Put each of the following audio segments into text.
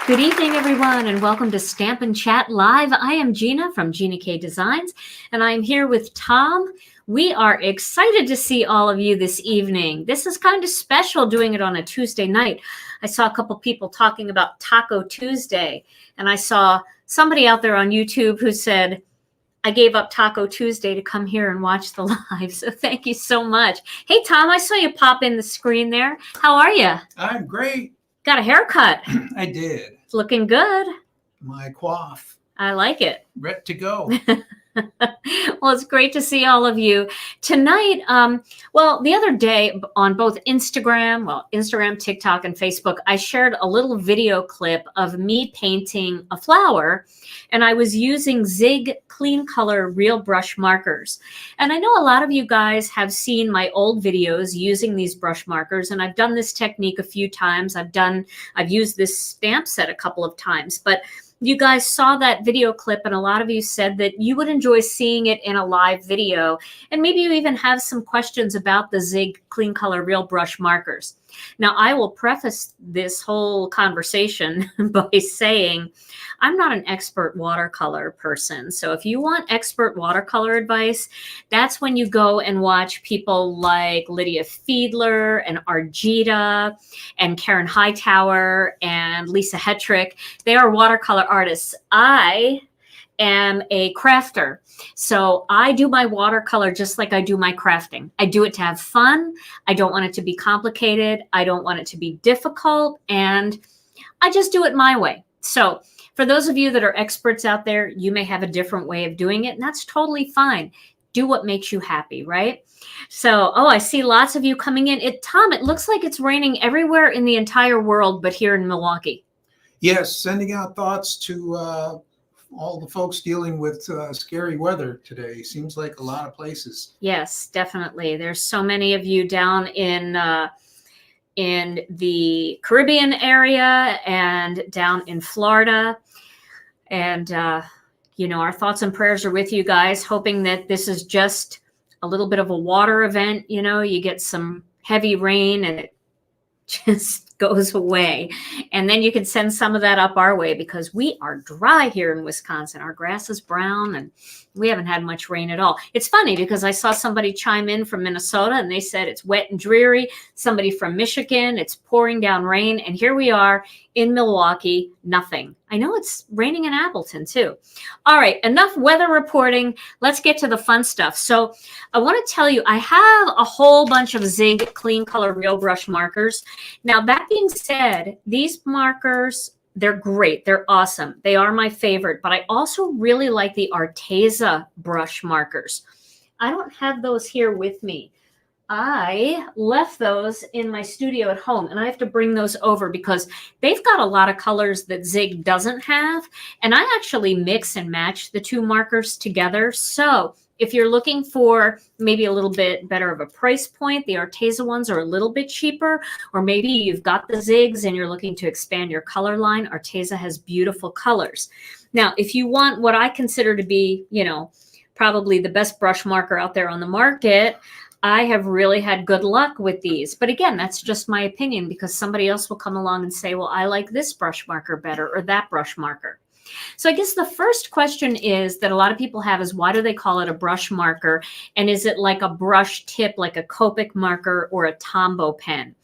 Good evening, everyone, and welcome to Stampin' Chat Live. I am Gina from Gina K Designs, and I'm here with Tom. We are excited to see all of you this evening. This is kind of special doing it on a Tuesday night. I saw a couple people talking about Taco Tuesday, and I saw somebody out there on YouTube who said, I gave up Taco Tuesday to come here and watch the live. So thank you so much. Hey, Tom, I saw you pop in the screen there. How are you? I'm great. Got a haircut. I did. It's looking good. My coif. I like it. Ready to go. Well, it's great to see all of you tonight. Well, the other day on both Instagram, TikTok, and Facebook, I shared a little video clip of me painting a flower, and I was using Zig Clean Color Real Brush Markers. And I know a lot of you guys have seen my old videos using these brush markers, and I've done this technique a few times. I've used this stamp set a couple of times, but you guys saw that video clip, and a lot of you said that you would enjoy seeing it in a live video. And maybe you even have some questions about the Zig Clean Color Real Brush Markers. Now, I will preface this whole conversation by saying I'm not an expert watercolor person. So if you want expert watercolor advice, that's when you go and watch people like Lydia Fiedler and Argita and Karen Hightower and Lisa Hetrick. They are watercolor artists. I am a crafter. So I do my watercolor just like I do my crafting. I do it to have fun. I don't want it to be complicated. I don't want it to be difficult. And I just do it my way. So for those of you that are experts out there, you may have a different way of doing it, and that's totally fine. Do what makes you happy, right? So, I see lots of you coming in. Tom, it looks like it's raining everywhere in the entire world, but here in Milwaukee. Yes, sending out thoughts to all the folks dealing with scary weather today. Seems like a lot of places. Yes, definitely. There's so many of you down in the Caribbean area and down in Florida. And, our thoughts and prayers are with you guys, hoping that this is just a little bit of a water event. You get some heavy rain and it just goes away. And then you can send some of that up our way because we are dry here in Wisconsin. Our grass is brown and we haven't had much rain at all. It's funny because I saw somebody chime in from Minnesota and they said it's wet and dreary. Somebody from Michigan, it's pouring down rain. And here we are in Milwaukee, nothing. I know it's raining in Appleton too. All right, enough weather reporting. Let's get to the fun stuff. So I want to tell you, I have a whole bunch of Zig Clean Color Real Brush Markers. Now, that being said, these markers, they're great. They're awesome. They are my favorite, but I also really like the Arteza brush markers. I don't have those here with me. I left those in my studio at home, and I have to bring those over because they've got a lot of colors that Zig doesn't have, and I actually mix and match the two markers together. So if you're looking for maybe a little bit better of a price point, the Arteza ones are a little bit cheaper, or maybe you've got the Zigs and you're looking to expand your color line, Arteza has beautiful colors. Now, if you want what I consider to be, probably the best brush marker out there on the market, I have really had good luck with these. But again, that's just my opinion because somebody else will come along and say, well, I like this brush marker better or that brush marker. So I guess the first question is that a lot of people have is why do they call it a brush marker? And is it like a brush tip, like a Copic marker or a Tombow pen?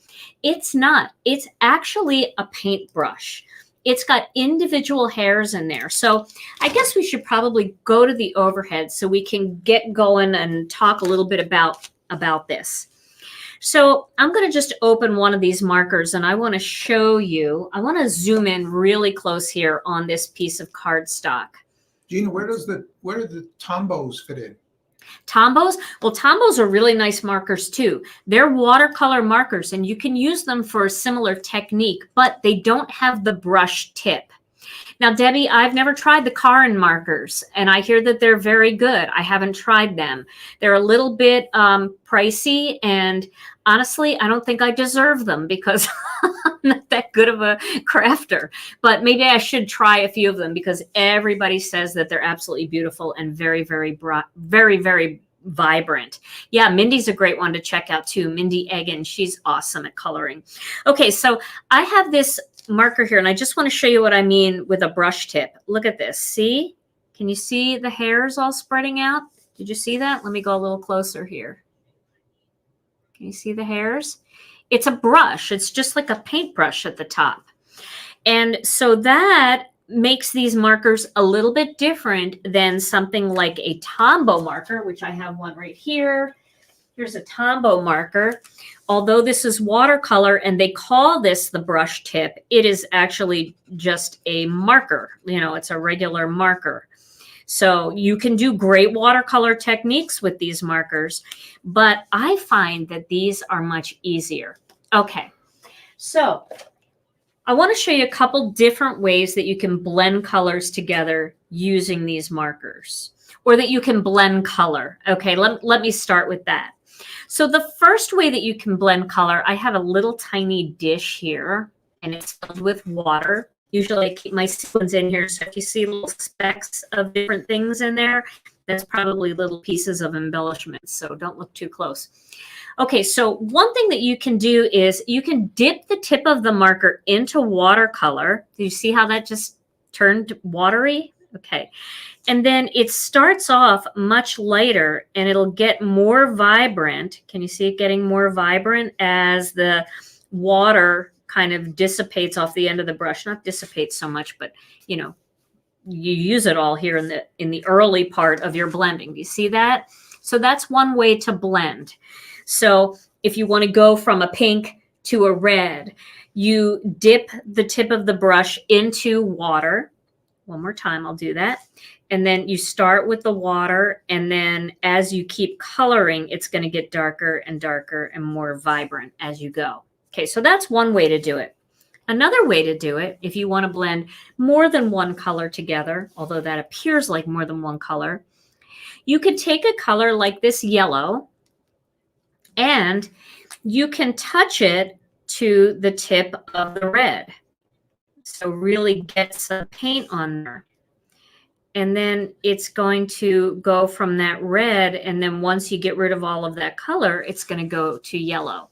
It's not. It's actually a paintbrush. It's got individual hairs in there. So I guess we should probably go to the overhead so we can get going and talk a little bit about this. So I'm going to just open one of these markers and I want to show you, I want to zoom in really close here on this piece of cardstock. Gina, where do the Tombows fit in? Tombows? Well, Tombows are really nice markers too. They're watercolor markers and you can use them for a similar technique, but they don't have the brush tip. Now, Debbie, I've never tried the Karin markers, and I hear that they're very good. I haven't tried them. They're a little bit pricey, and honestly, I don't think I deserve them because I'm not that good of a crafter. But maybe I should try a few of them because everybody says that they're absolutely beautiful and very, very vibrant. Yeah, Mindy's a great one to check out too. Mindy Egan, she's awesome at coloring. Okay, so I have this marker here, and I just want to show you what I mean with a brush tip. Look at this. See? Can you see the hairs all spreading out? Did you see that? Let me go a little closer here. Can you see the hairs? It's a brush. It's just like a paintbrush at the top. And so that makes these markers a little bit different than something like a Tombow marker, which I have one right here. Here's a Tombow marker. Although this is watercolor and they call this the brush tip, it is actually just a marker. You know, it's a regular marker. So you can do great watercolor techniques with these markers, but I find that these are much easier. Okay, so I want to show you a couple different ways that you can blend colors together using these markers, or that you can blend color. Okay, let me start with that. So the first way that you can blend color, I have a little tiny dish here, and it's filled with water. Usually I keep my spoons in here, so if you see little specks of different things in there, that's probably little pieces of embellishment, so don't look too close. Okay, so one thing that you can do is you can dip the tip of the marker into watercolor. Do you see how that just turned watery? Okay, and then it starts off much lighter and it'll get more vibrant. Can you see it getting more vibrant as the water kind of dissipates off the end of the brush? Not dissipates so much, but you know, you use it all here in the early part of your blending. Do you see that? So that's one way to blend. So if you want to go from a pink to a red, you dip the tip of the brush into water. One more time, I'll do that. And then you start with the water, and then as you keep coloring, it's going to get darker and darker and more vibrant as you go. Okay, so that's one way to do it. Another way to do it, if you want to blend more than one color together, although that appears like more than one color, you could take a color like this yellow, and you can touch it to the tip of the red. So really get some paint on there. And then it's going to go from that red, and then once you get rid of all of that color, it's going to go to yellow.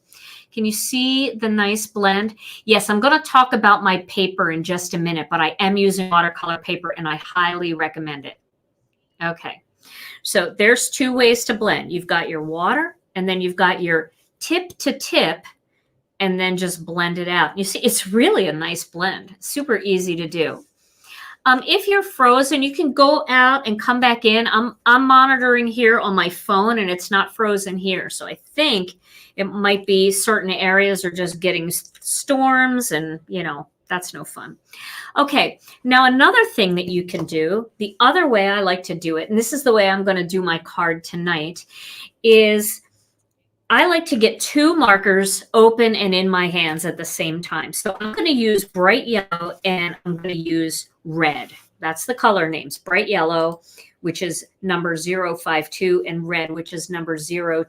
Can you see the nice blend? Yes, I'm going to talk about my paper in just a minute, but I am using watercolor paper and I highly recommend it. Okay, so there's two ways to blend. You've got your water, and then you've got your tip to tip, and then just blend it out. You see, it's really a nice blend. Super easy to do. If you're frozen, you can go out and come back in. I'm monitoring here on my phone, and it's not frozen here. So I think it might be certain areas are just getting storms, and you know, that's no fun. Okay, now another thing that you can do, the other way I like to do it, and this is the way I'm going to do my card tonight, is I like to get two markers open and in my hands at the same time. So I'm going to use bright yellow and I'm going to use red. That's the color names. Bright yellow, which is number 052, and red, which is number 020.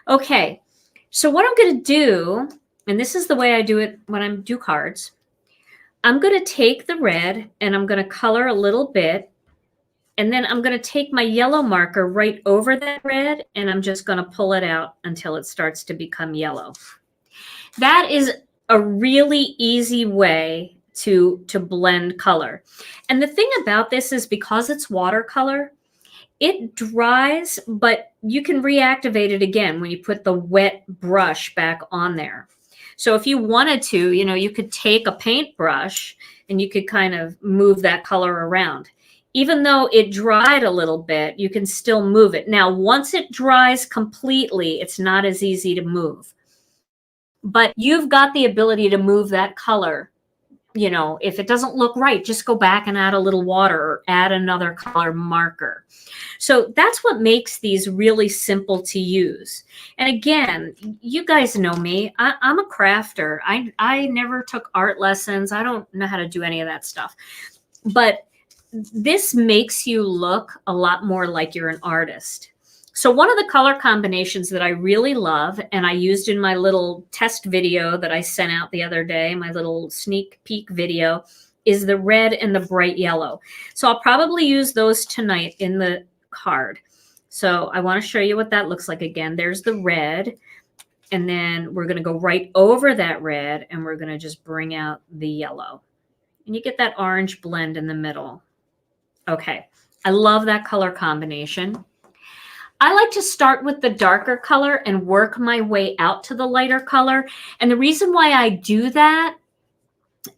Okay, so what I'm going to do, and this is the way I do it when I do cards, I'm going to take the red and I'm going to color a little bit. And then I'm going to take my yellow marker right over that red, and I'm just going to pull it out until it starts to become yellow. That is a really easy way to blend color. And the thing about this is, because it's watercolor, it dries, but you can reactivate it again when you put the wet brush back on there. So if you wanted to, you know, you could take a paintbrush and you could kind of move that color around. Even though it dried a little bit, you can still move it. Now, once it dries completely, it's not as easy to move. But you've got the ability to move that color. You know, if it doesn't look right, just go back and add a little water or add another color marker. So that's what makes these really simple to use. And again, you guys know me. I'm a crafter. I never took art lessons. I don't know how to do any of that stuff. But this makes you look a lot more like you're an artist. So one of the color combinations that I really love, and I used in my little test video that I sent out the other day, my little sneak peek video, is the red and the bright yellow. So I'll probably use those tonight in the card. So I want to show you what that looks like again. There's the red. And then we're going to go right over that red and we're going to just bring out the yellow. And you get that orange blend in the middle. Okay, I love that color combination. I like to start with the darker color and work my way out to the lighter color. And the reason why I do that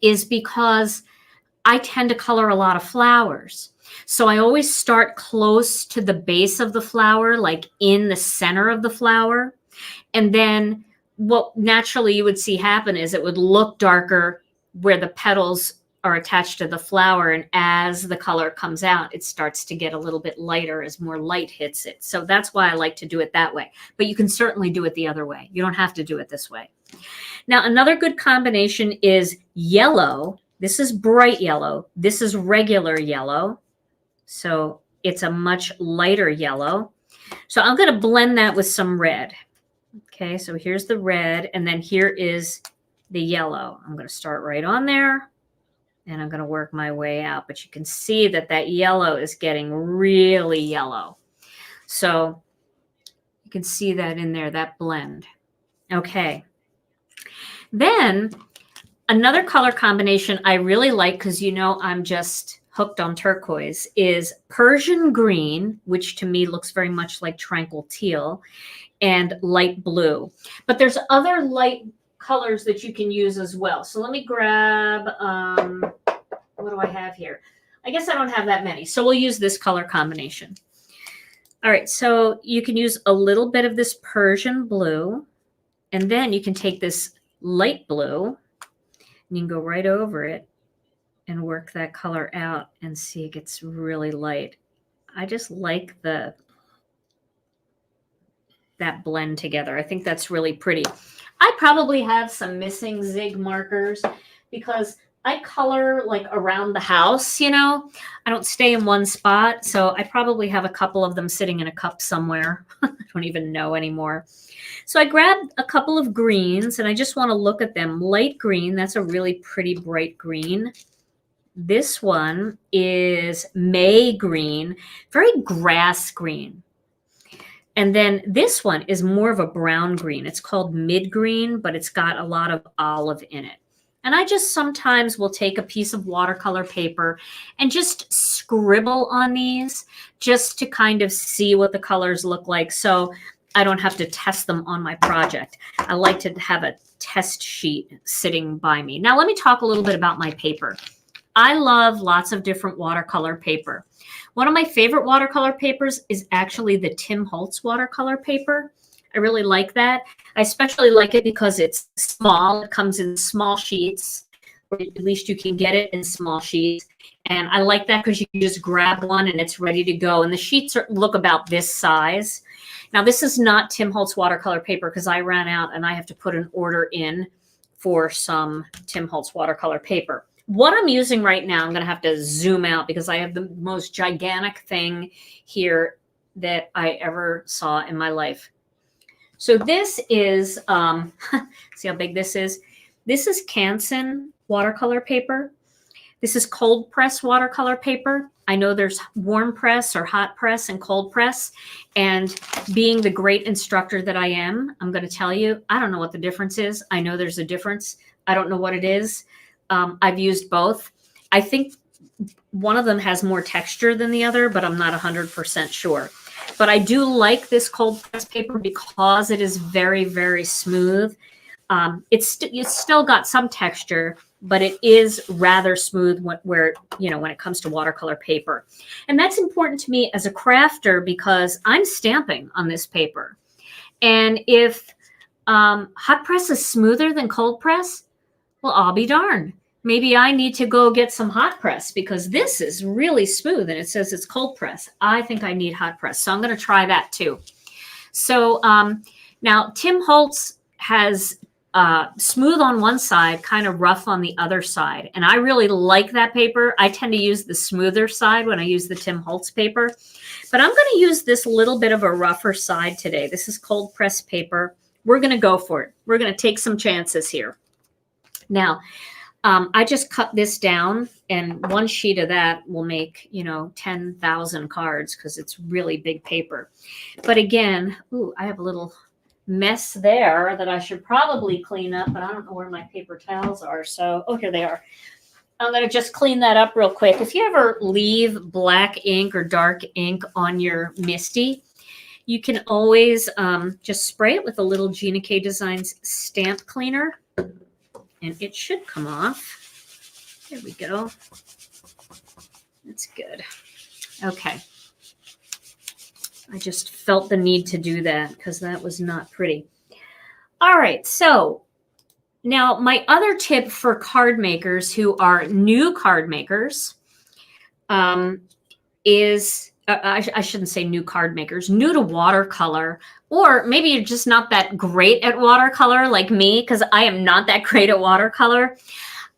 is because I tend to color a lot of flowers. So I always start close to the base of the flower, like in the center of the flower. And then what naturally you would see happen is it would look darker where the petals are attached to the flower. And as the color comes out, it starts to get a little bit lighter as more light hits it. So that's why I like to do it that way. But you can certainly do it the other way. You don't have to do it this way. Now, another good combination is yellow. This is bright yellow. This is regular yellow. So it's a much lighter yellow. So I'm going to blend that with some red. Okay, so here's the red, and then here is the yellow. I'm going to start right on there, and I'm going to work my way out. But you can see that that yellow is getting really yellow. So you can see that in there, that blend. Okay. Then another color combination I really like, because you know I'm just hooked on turquoise, is Persian green, which to me looks very much like tranquil teal, and light blue. But there's other light colors that you can use as well. So let me grab, what do I have here? I guess I don't have that many. So we'll use this color combination. All right, so you can use a little bit of this Persian blue, and then you can take this light blue, and you can go right over it and work that color out and see it gets really light. I just like that blend together. I think that's really pretty. I probably have some missing Zig markers because I color like around the house, you know. I don't stay in one spot, so I probably have a couple of them sitting in a cup somewhere. I don't even know anymore. So I grabbed a couple of greens, and I just want to look at them. Light green, that's a really pretty bright green. This one is May green, very grass green. And then this one is more of a brown green. It's called mid green, but it's got a lot of olive in it. And I just sometimes will take a piece of watercolor paper and just scribble on these just to kind of see what the colors look like, so I don't have to test them on my project. I like to have a test sheet sitting by me. Now let me talk a little bit about my paper. I love lots of different watercolor paper. One of my favorite watercolor papers is actually the Tim Holtz watercolor paper. I really like that. I especially like it because it's small. It comes in small sheets, or at least you can get it in small sheets. And I like that because you can just grab one and it's ready to go. And the sheets look about this size. Now, this is not Tim Holtz watercolor paper because I ran out and I have to put an order in for some Tim Holtz watercolor paper. What I'm using right now, I'm going to have to zoom out because I have the most gigantic thing here that I ever saw in my life. So this is, see how big this is? This is Cranson watercolor paper. This is cold press watercolor paper. I know there's warm press or hot press and cold press. And being the great instructor that I am, I'm going to tell you, I don't know what the difference is. I know there's a difference. I don't know what it is. I've used both. I think one of them has more texture than the other, but I'm not 100% sure. But I do like this cold press paper because it is very, very smooth. It's still got some texture, but it is rather smooth when it comes to watercolor paper. And that's important to me as a crafter because I'm stamping on this paper. And if hot press is smoother than cold press, well, I'll be darned. Maybe I need to go get some hot press because this is really smooth and it says it's cold press. I think I need hot press. So I'm going to try that too. So now Tim Holtz has smooth on one side, kind of rough on the other side. And I really like that paper. I tend to use the smoother side when I use the Tim Holtz paper. But I'm going to use this little bit of a rougher side today. This is cold press paper. We're going to go for it. We're going to take some chances here. Now, I just cut this down, and one sheet of that will make, 10,000 cards because it's really big paper. But again, ooh, I have a little mess there that I should probably clean up, but I don't know where my paper towels are. So, oh, here they are. I'm going to just clean that up real quick. If you ever leave black ink or dark ink on your Misty, you can always just spray it with a little Gina K Designs stamp cleaner, and it should come off. There we go. That's good. Okay. I just felt the need to do that because that was not pretty. All right, so now my other tip for card makers who are new card makers is, I shouldn't say new card makers, new to watercolor, or maybe you're just not that great at watercolor like me, because I am not that great at watercolor.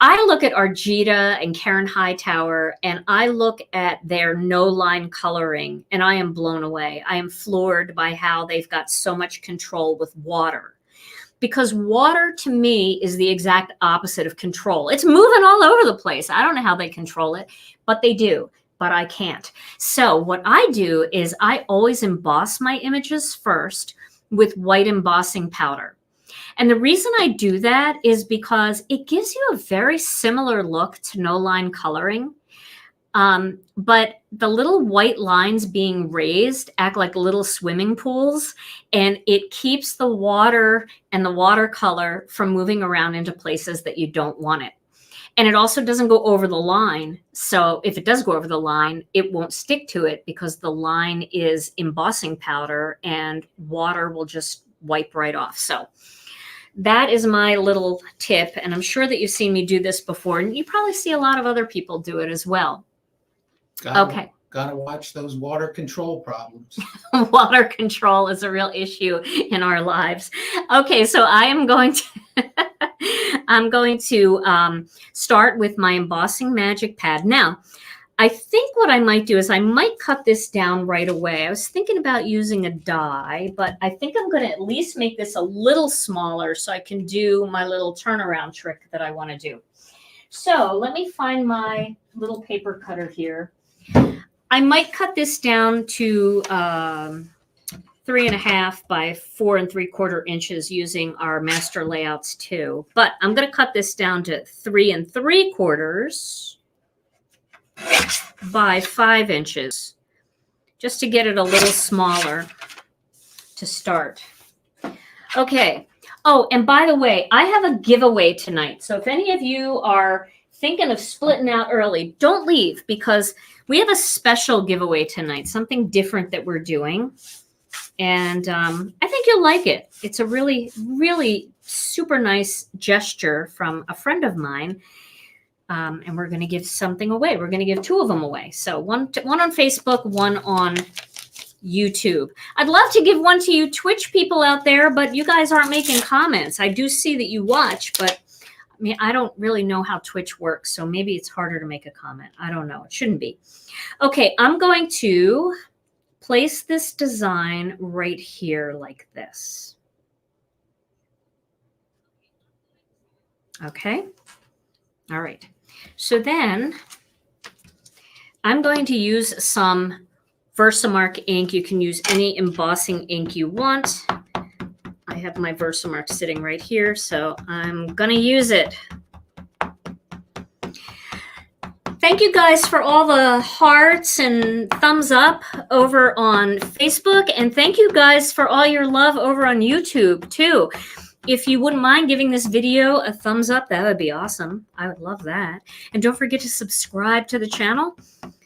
I look at Argita and Karen Hightower, and I look at their no-line coloring, and I am blown away. I am floored by how they've got so much control with water. Because water, to me, is the exact opposite of control. It's moving all over the place. I don't know how they control it, but they do. But I can't. So what I do is I always emboss my images first with white embossing powder. And the reason I do that is because it gives you a very similar look to no-line coloring. But the little white lines being raised act like little swimming pools, and it keeps the water and the watercolor from moving around into places that you don't want it. And it also doesn't go over the line. So if it does go over the line, it won't stick to it because the line is embossing powder and water will just wipe right off. So that is my little tip. And I'm sure that you've seen me do this before, and you probably see a lot of other people do it as well. Okay. Gotta watch those water control problems. Water control is a real issue in our lives. Okay, so I am going to start with my embossing magic pad. Now, I think what I might do is I might cut this down right away. I was thinking about using a die, but I think I'm going to at least make this a little smaller so I can do my little turnaround trick that I want to do. So let me find my little paper cutter here. I might cut this down to 3.5 by 4 3/4 inches using our master layouts too. But I'm going to cut this down to 3 3/4 by 5 inches, just to get it a little smaller to start. Okay. Oh, and by the way, I have a giveaway tonight. So if any of you are thinking of splitting out early, don't leave, because we have a special giveaway tonight, something different that we're doing. And I think you'll like it. It's a really, really super nice gesture from a friend of mine. And we're going to give something away. We're going to give 2 of them away. So one on Facebook, one on YouTube. I'd love to give one to you Twitch people out there, but you guys aren't making comments. I do see that you watch, but I mean, I don't really know how Twitch works, so maybe it's harder to make a comment. I don't know. It shouldn't be. Okay, I'm going to place this design right here like this. Okay. All right. So then I'm going to use some Versamark ink. You can use any embossing ink you want. I have my Versamark sitting right here, so I'm going to use it. Thank you guys for all the hearts and thumbs up over on Facebook, and thank you guys for all your love over on YouTube too. If you wouldn't mind giving this video a thumbs up, that would be awesome. I would love that. And don't forget to subscribe to the channel.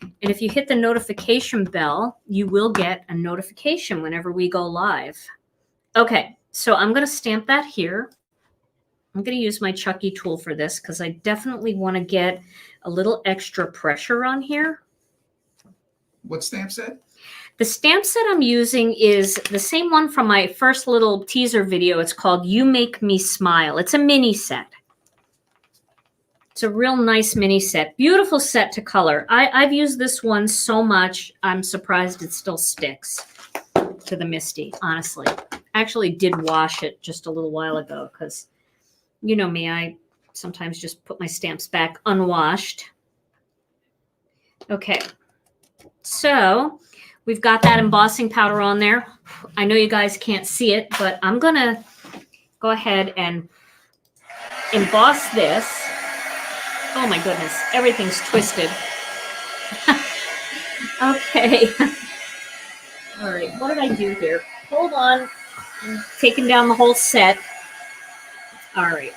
And if you hit the notification bell, you will get a notification whenever we go live. Okay, so I'm going to stamp that here. I'm going to use my Chucky tool for this because I definitely want to get a little extra pressure on here. What stamp set? The stamp set I'm using is the same one from my first little teaser video. It's called You Make Me Smile. It's a mini set. It's a real nice mini set. Beautiful set to color. I've used this one so much, I'm surprised it still sticks to the Misty, honestly. I actually did wash it just a little while ago because, you know me, I sometimes just put my stamps back unwashed. Okay, so we've got that embossing powder on there. I know you guys can't see it, but I'm going to go ahead and emboss this. Oh my goodness, everything's twisted. Okay. All right, what did I do here? Hold on. I'm taking down the whole set. All right.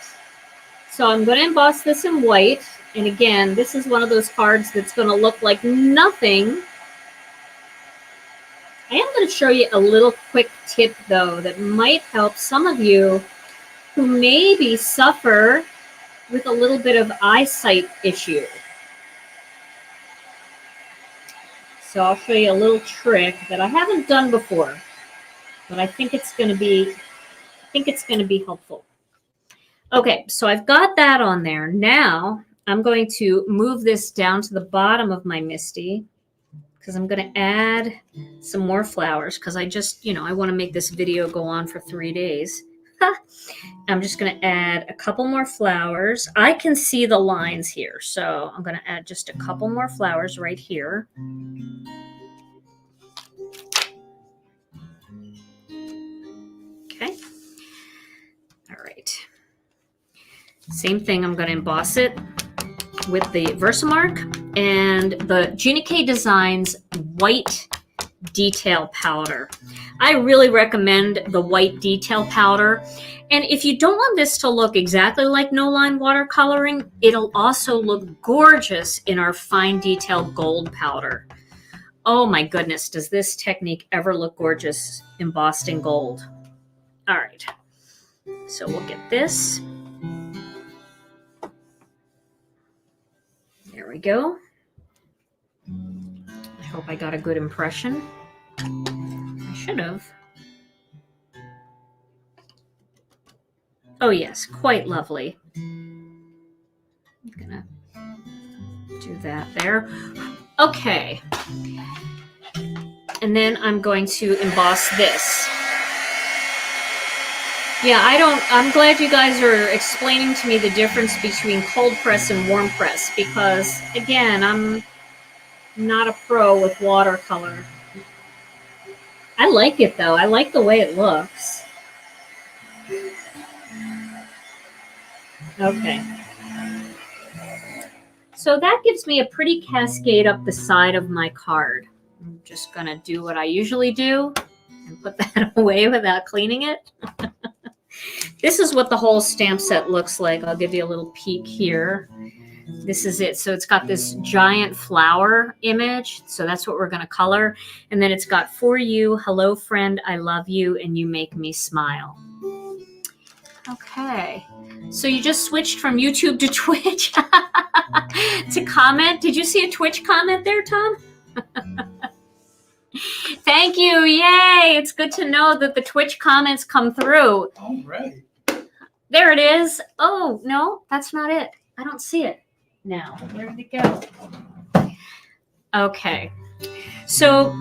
So I'm going to emboss this in white. And again, this is one of those cards that's going to look like nothing. I am going to show you a little quick tip, though, that might help some of you who maybe suffer with a little bit of eyesight issue. So I'll show you a little trick that I haven't done before, but I think it's going to be helpful. Okay, so I've got that on there. Now I'm going to move this down to the bottom of my MISTI because I'm going to add some more flowers because I just, I want to make this video go on for 3 days. I'm just going to add a couple more flowers. I can see the lines here, so I'm going to add just a couple more flowers right here. Okay. All right. Same thing, I'm going to emboss it with the Versamark and the Gina K Designs white detail powder. I really recommend the white detail powder. And if you don't want this to look exactly like no-line watercoloring, it'll also look gorgeous in our fine detail gold powder. Oh my goodness, does this technique ever look gorgeous embossed in gold? All right, so we'll get this. There we go. I hope I got a good impression. I should have. Oh yes, quite lovely. I'm gonna do that there. Okay. And then I'm going to emboss this. Yeah, I'm glad you guys are explaining to me the difference between cold press and warm press because, again, I'm not a pro with watercolor. I like it, though. I like the way it looks. Okay. So that gives me a pretty cascade up the side of my card. I'm just going to do what I usually do and put that away without cleaning it. This is what the whole stamp set looks like. I'll give you a little peek here. This is it. So it's got this giant flower image. So that's what we're going to color. And then it's got for you, hello friend, I love you, and you make me smile. Okay. So you just switched from YouTube to Twitch to comment. Did you see a Twitch comment there, Tom? Thank you. Yay. It's good to know that the Twitch comments come through. All right. There it is. Oh, no, that's not it. I don't see it now. Where did it go? Okay. So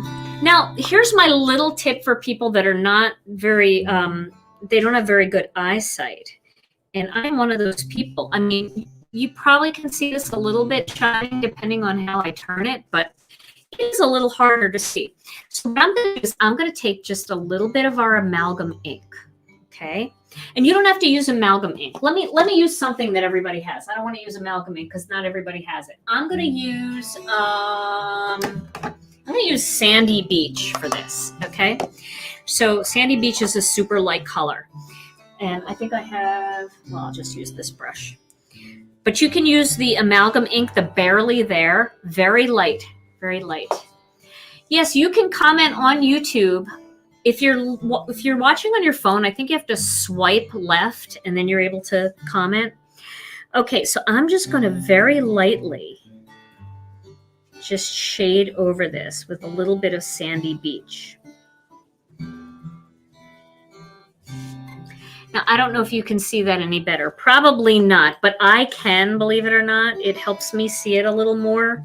now here's my little tip for people that are not very, they don't have very good eyesight. And I'm one of those people. I mean, you probably can see this a little bit shining depending on how I turn it, but it is a little harder to see. So what I'm going to do is I'm going to take just a little bit of our amalgam ink, okay? And you don't have to use amalgam ink. Let me use something that everybody has. I don't want to use amalgam ink because not everybody has it. I'm going to use Sandy Beach for this, okay? So Sandy Beach is a super light color. And I think I have, well, I'll just use this brush. But you can use the amalgam ink, the Barely There, very light, very light. Yes, you can comment on YouTube. If you're watching on your phone, I think you have to swipe left and then you're able to comment. Okay, so I'm just going to very lightly just shade over this with a little bit of Sandy Beach. Now, I don't know if you can see that any better. Probably not, but I can, believe it or not. It helps me see it a little more.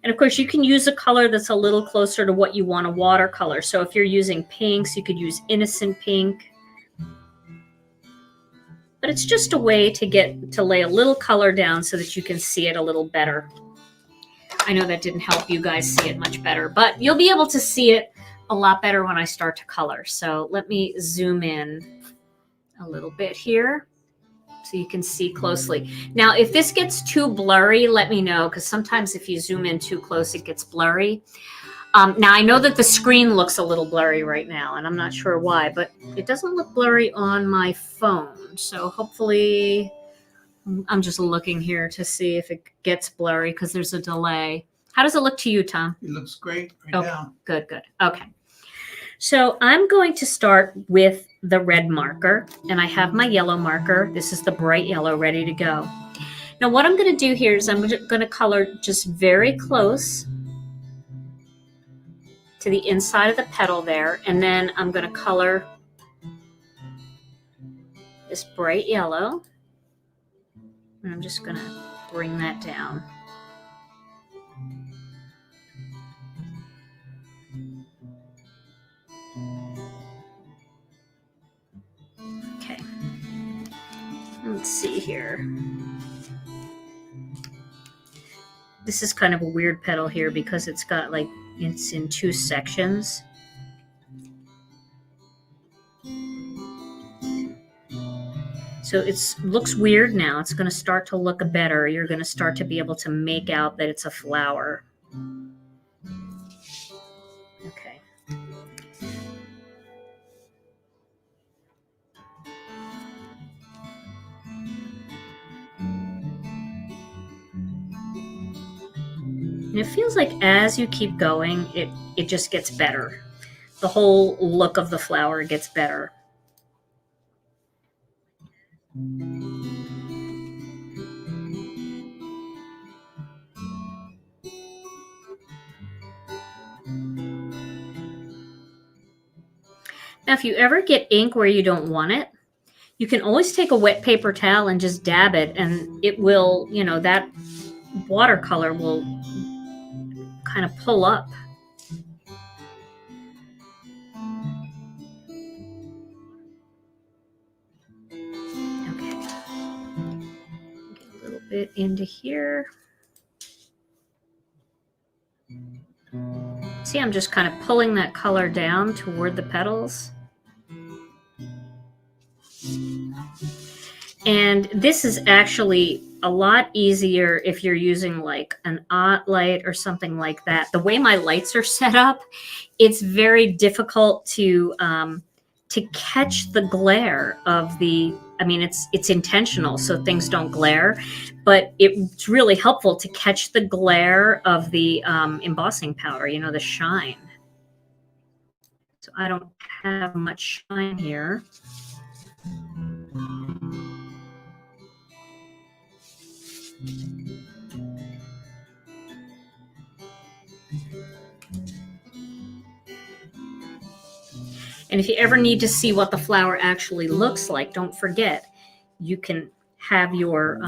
And of course, you can use a color that's a little closer to what you want to watercolor. So if you're using pinks, you could use Innocent Pink. but it's just a way to lay a little color down so that you can see it a little better. I know that didn't help you guys see it much better, but you'll be able to see it a lot better when I start to color. So let me zoom in a little bit here so you can see closely. Now, if this gets too blurry, let me know, because sometimes if you zoom in too close, it gets blurry. Now, I know that the screen looks a little blurry right now, and I'm not sure why, but it doesn't look blurry on my phone. So hopefully, I'm just looking here to see if it gets blurry because there's a delay. How does it look to you, Tom? It looks great right Okay, now. good, good. Okay. So I'm going to start with the red marker, and I have my yellow marker. This is the bright yellow ready to go. Now what I'm going to do here is I'm going to color just very close to the inside of the petal there, and then I'm going to color this bright yellow, and I'm just going to bring that down. Okay, let's see here. This is kind of a weird petal here because it's got like, it's in two sections. So it looks weird now. It's going to start to look better. You're going to start to be able to make out that it's a flower. Okay. And it feels like as you keep going, it just gets better. The whole look of the flower gets better. Now, if you ever get ink where you don't want it, you can always take a wet paper towel and just dab it, and it will, you know, that watercolor will kind of pull up. Okay. Get a little bit into here. See, I'm just kind of pulling that color down toward the petals. And this is actually a lot easier if you're using like an art light or something like that. The way my lights are set up, it's very difficult to catch the glare of the, I mean, it's intentional so things don't glare, but it's really helpful to catch the glare of the embossing powder, you know, the shine. So I don't have much shine here. And if you ever need to see what the flower actually looks like, don't forget, you can have your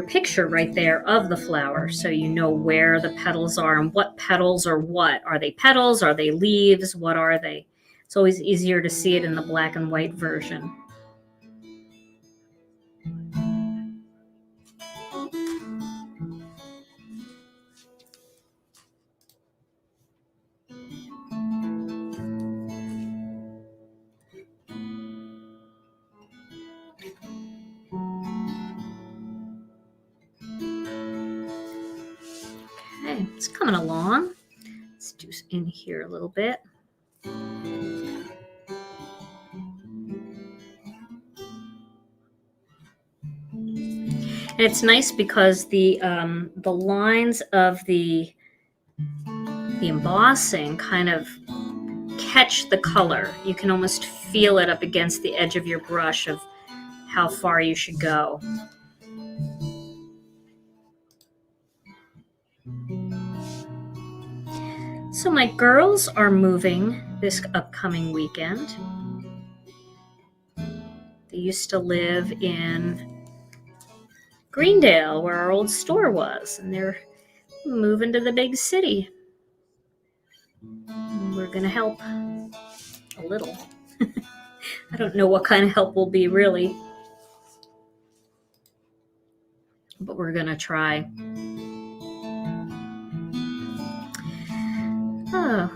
picture right there of the flower so you know where the petals are and what petals are what. Are they petals? Are they leaves? What are they? It's always easier to see it in the black and white version. Okay, it's coming along. Let's do in here a little bit. And it's nice because the lines of the embossing kind of catch the color. You can almost feel it up against the edge of your brush of how far you should go. So my girls are moving this upcoming weekend. They used to live in Greendale, where our old store was, and they're moving to the big city. And we're going to help a little. I don't know what kind of help will be, really. but we're going to try. Oh.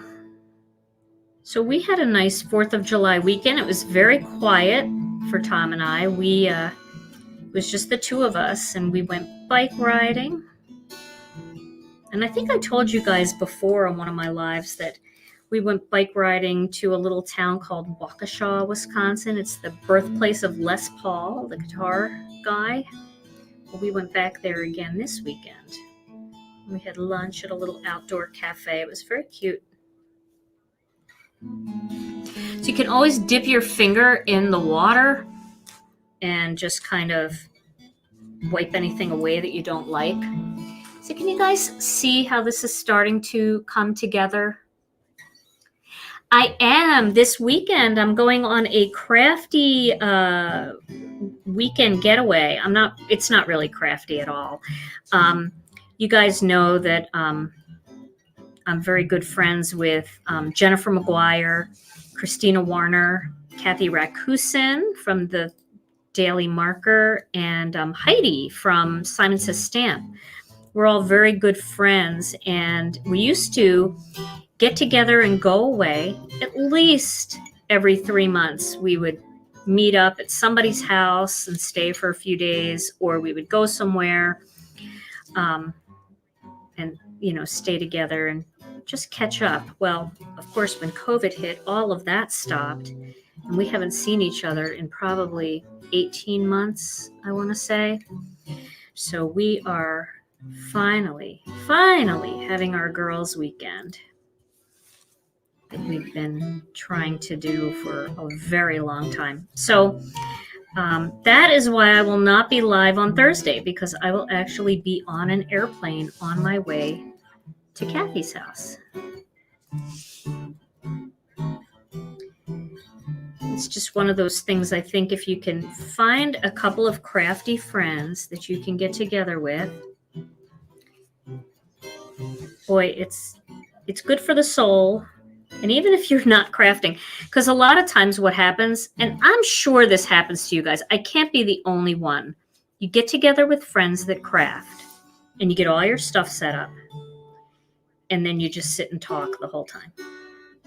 So we had a nice 4th of July weekend. It was very quiet for Tom and I. It was just the two of us, and we went bike riding. And I think I told you guys before on one of my lives that we went bike riding to a little town called Waukesha, Wisconsin. It's the birthplace of Les Paul, the guitar guy. Well, we went back there again this weekend. We had lunch at a little outdoor cafe. It was very cute. So you can always dip your finger in the water and just kind of wipe anything away that you don't like. So can you guys see how this is starting to come together? I am. This weekend, I'm going on a crafty weekend getaway. It's not really crafty at all. You guys know that I'm very good friends with Jennifer McGuire, Christina Warner, Kathy Rakusin from the Daily Marker, and Heidi from Simon Says Stamp. We're all very good friends, and we used to get together and go away at least every 3 months. We would meet up at somebody's house and stay for a few days, or we would go somewhere and stay together and just catch up. Well, of course, when COVID hit, all of that stopped, and we haven't seen each other in probably 18 months, I want to say. So we are finally having our girls' weekend that we've been trying to do for a very long time. So that is why I will not be live on Thursday, because I will actually be on an airplane on my way to Kathy's house. It's just one of those things. I think if you can find a couple of crafty friends that you can get together with, boy, it's good for the soul. And even if you're not crafting, because a lot of times what happens, and I'm sure this happens to you guys, I can't be the only one. You get together with friends that craft, and you get all your stuff set up, and then you just sit and talk the whole time.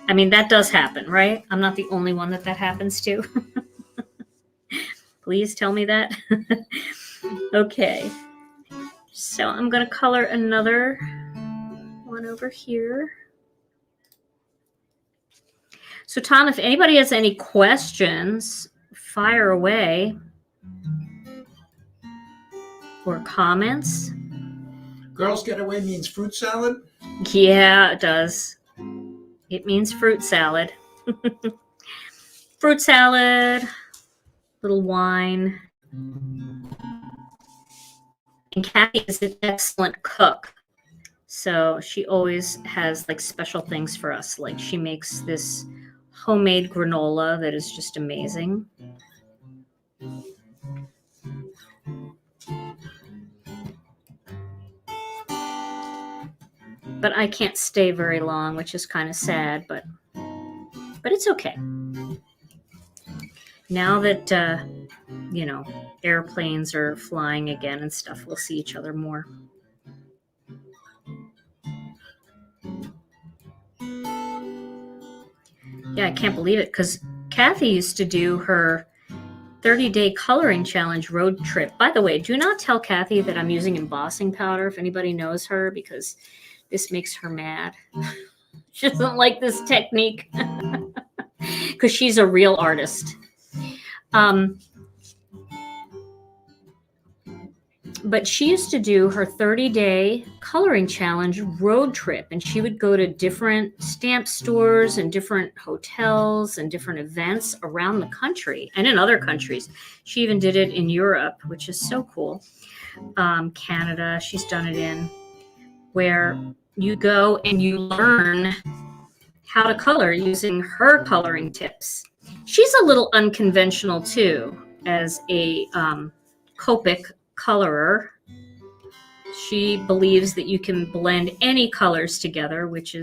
I mean, that does happen, right? I'm not the only one that happens to. Please tell me that. Okay. So I'm going to color another one over here. So Tom, if anybody has any questions, fire away. Or comments. Girls Getaway means fruit salad? Yeah, it does. It means fruit salad. Fruit salad, little wine. And Kathy is an excellent cook. So she always has like special things for us. Like she makes this homemade granola that is just amazing. But I can't stay very long, which is kind of sad, but it's okay. Now that, airplanes are flying again and stuff, we'll see each other more. Yeah, I can't believe it, because Kathy used to do her 30-day coloring challenge road trip. By the way, do not tell Kathy that I'm using embossing powder, if anybody knows her, because this makes her mad. She doesn't like this technique because she's a real artist. But she used to do her 30-day coloring challenge road trip, and she would go to different stamp stores and different hotels and different events around the country and in other countries. She even did it in Europe, which is so cool. Canada, she's done it in, where you go and you learn how to color using her coloring tips. She's a little unconventional too, as a Copic colorer. She believes that you can blend any colors together, which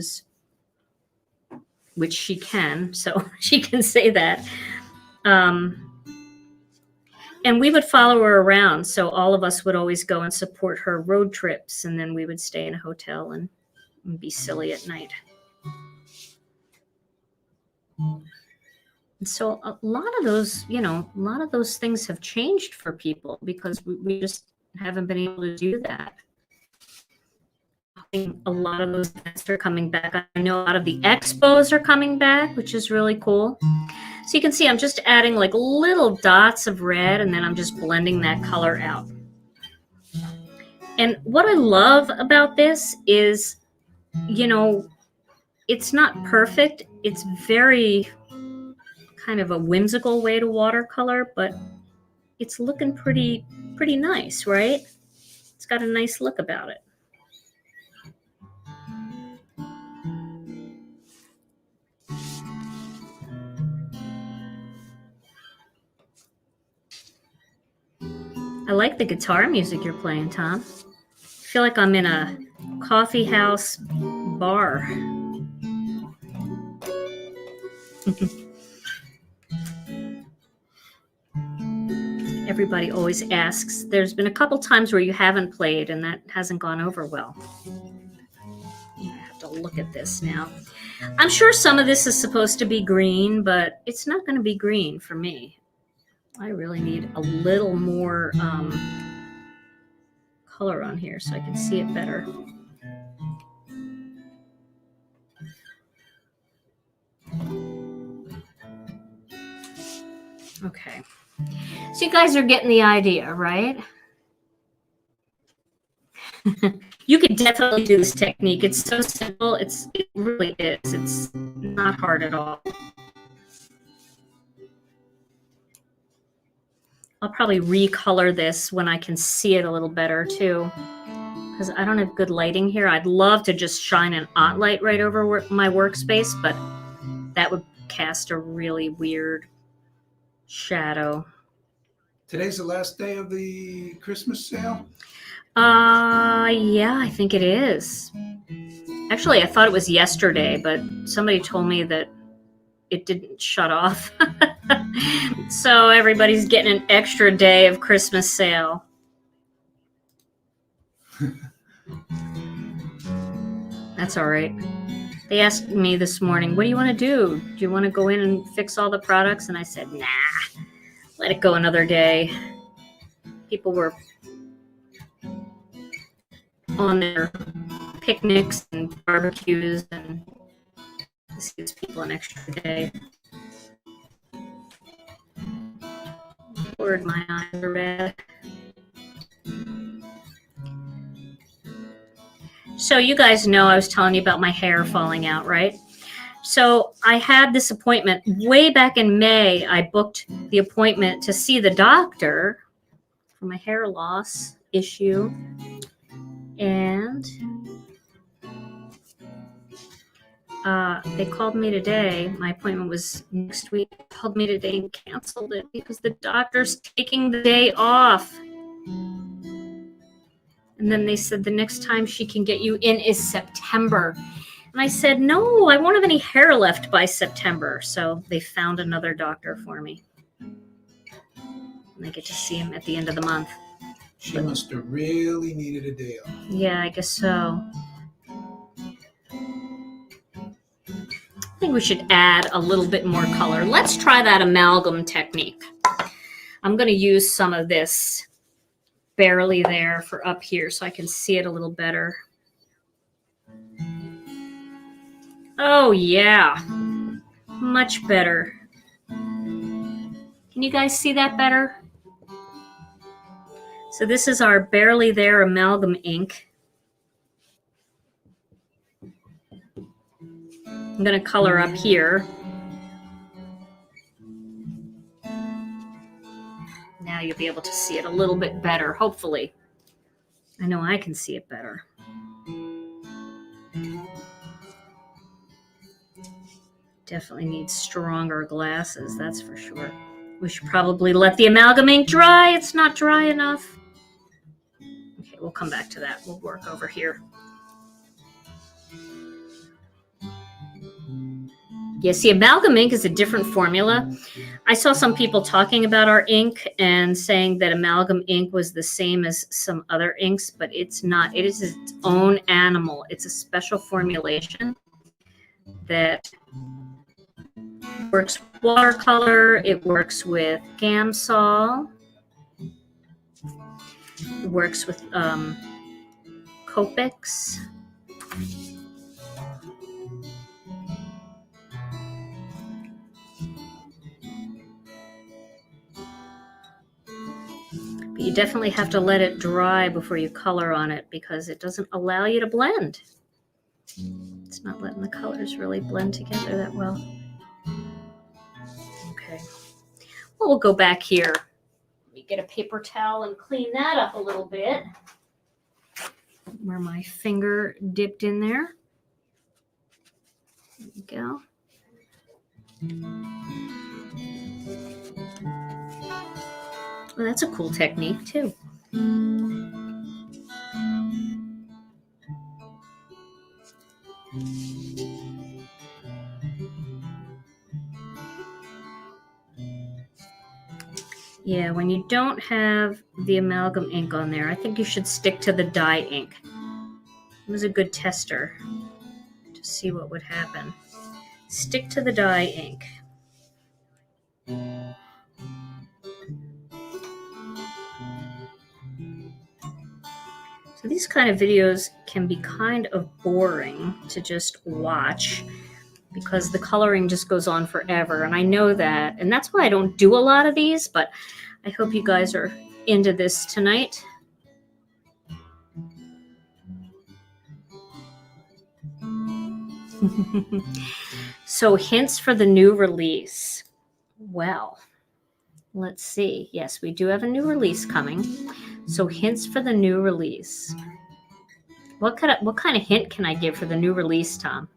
she can, so she can say that. And we would follow her around. So all of us would always go and support her road trips. And then we would stay in a hotel and be silly at night. And so a lot of those, you know, a lot of those things have changed for people because we just haven't been able to do that. I think a lot of those events are coming back. I know a lot of the expos are coming back, which is really cool. So you can see I'm just adding like little dots of red, and then I'm just blending that color out. And what I love about this is, you know, it's not perfect. It's very kind of a whimsical way to watercolor, but it's looking pretty nice, right? It's got a nice look about it. I like the guitar music you're playing, Tom. I feel like I'm in a coffee house bar. Everybody always asks. There's been a couple times where you haven't played and that hasn't gone over well. I have to look at this now. I'm sure some of this is supposed to be green, but it's not going to be green for me. I really need a little more color on here so I can see it better. Okay. So you guys are getting the idea, right? You could definitely do this technique. It's so simple. It really is. It's not hard at all. I'll probably recolor this when I can see it a little better too, because I don't have good lighting here. I'd love to just shine an OT light right over my workspace, but that would cast a really weird shadow. Today's the last day of the Christmas sale? Yeah, I think it is. Actually, I thought it was yesterday, but somebody told me that it didn't shut off. So everybody's getting an extra day of Christmas sale. That's all right. They asked me this morning, what do you want to do? Do you want to go in and fix all the products? And I said, nah, let it go another day. People were on their picnics and barbecues, and this gives people an extra day. Lord, my eyes are red. So you guys know I was telling you about my hair falling out, right? So I had this appointment way back in May. I booked the appointment to see the doctor for my hair loss issue. And they called me today. My appointment was next week. They called me today and canceled it because the doctor's taking the day off. And then they said the next time she can get you in is September. And I said, no, I won't have any hair left by September. So they found another doctor for me. And I get to see him at the end of the month. She must have really needed a day off. Yeah, I guess so. I think we should add a little bit more color. Let's try that amalgam technique. I'm going to use some of this barely there for up here so I can see it a little better. Oh, yeah. Much better. Can you guys see that better? So this is our barely there amalgam ink. I'm going to color up here. Now you'll be able to see it a little bit better, hopefully. I know I can see it better. Definitely need stronger glasses, that's for sure. We should probably let the amalgam ink dry. It's not dry enough. Okay, we'll come back to that. We'll work over here. Yeah, see, amalgam ink is a different formula. I saw some people talking about our ink and saying that amalgam ink was the same as some other inks, but it's not. It is its own animal. It's a special formulation that works with watercolor. It works with Gamsol. It works with Copics. But you definitely have to let it dry before you color on it because it doesn't allow you to blend. It's not letting the colors really blend together that well. Okay. Well, we'll go back here. Let me get a paper towel and clean that up a little bit. Where my finger dipped in there. There we go. Well, that's a cool technique too. Yeah, when you don't have the amalgam ink on there, I think you should stick to the dye ink. It was a good tester to see what would happen. Stick to the dye ink. So these kind of videos can be kind of boring to just watch because the coloring just goes on forever. And I know that. And that's why I don't do a lot of these, but I hope you guys are into this tonight. So hints for the new release. Well, let's see. Yes, we do have a new release coming. So hints for the new release. What kind of hint can I give for the new release, Tom?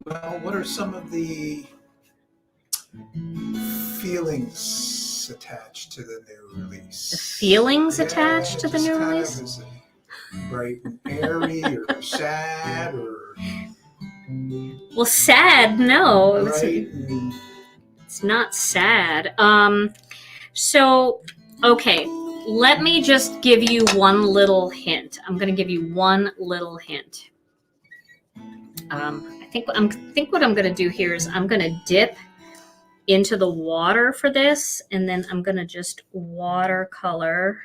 Well, what are some of the feelings attached to the new release? The feelings attached to the new release? Is it bright and airy or sad or... Well, sad, no. Right. It's not sad. So, okay, let me just give you one little hint. I'm going to give you one little hint. I think what I'm going to do here is I'm going to dip into the water for this, and then I'm going to just watercolor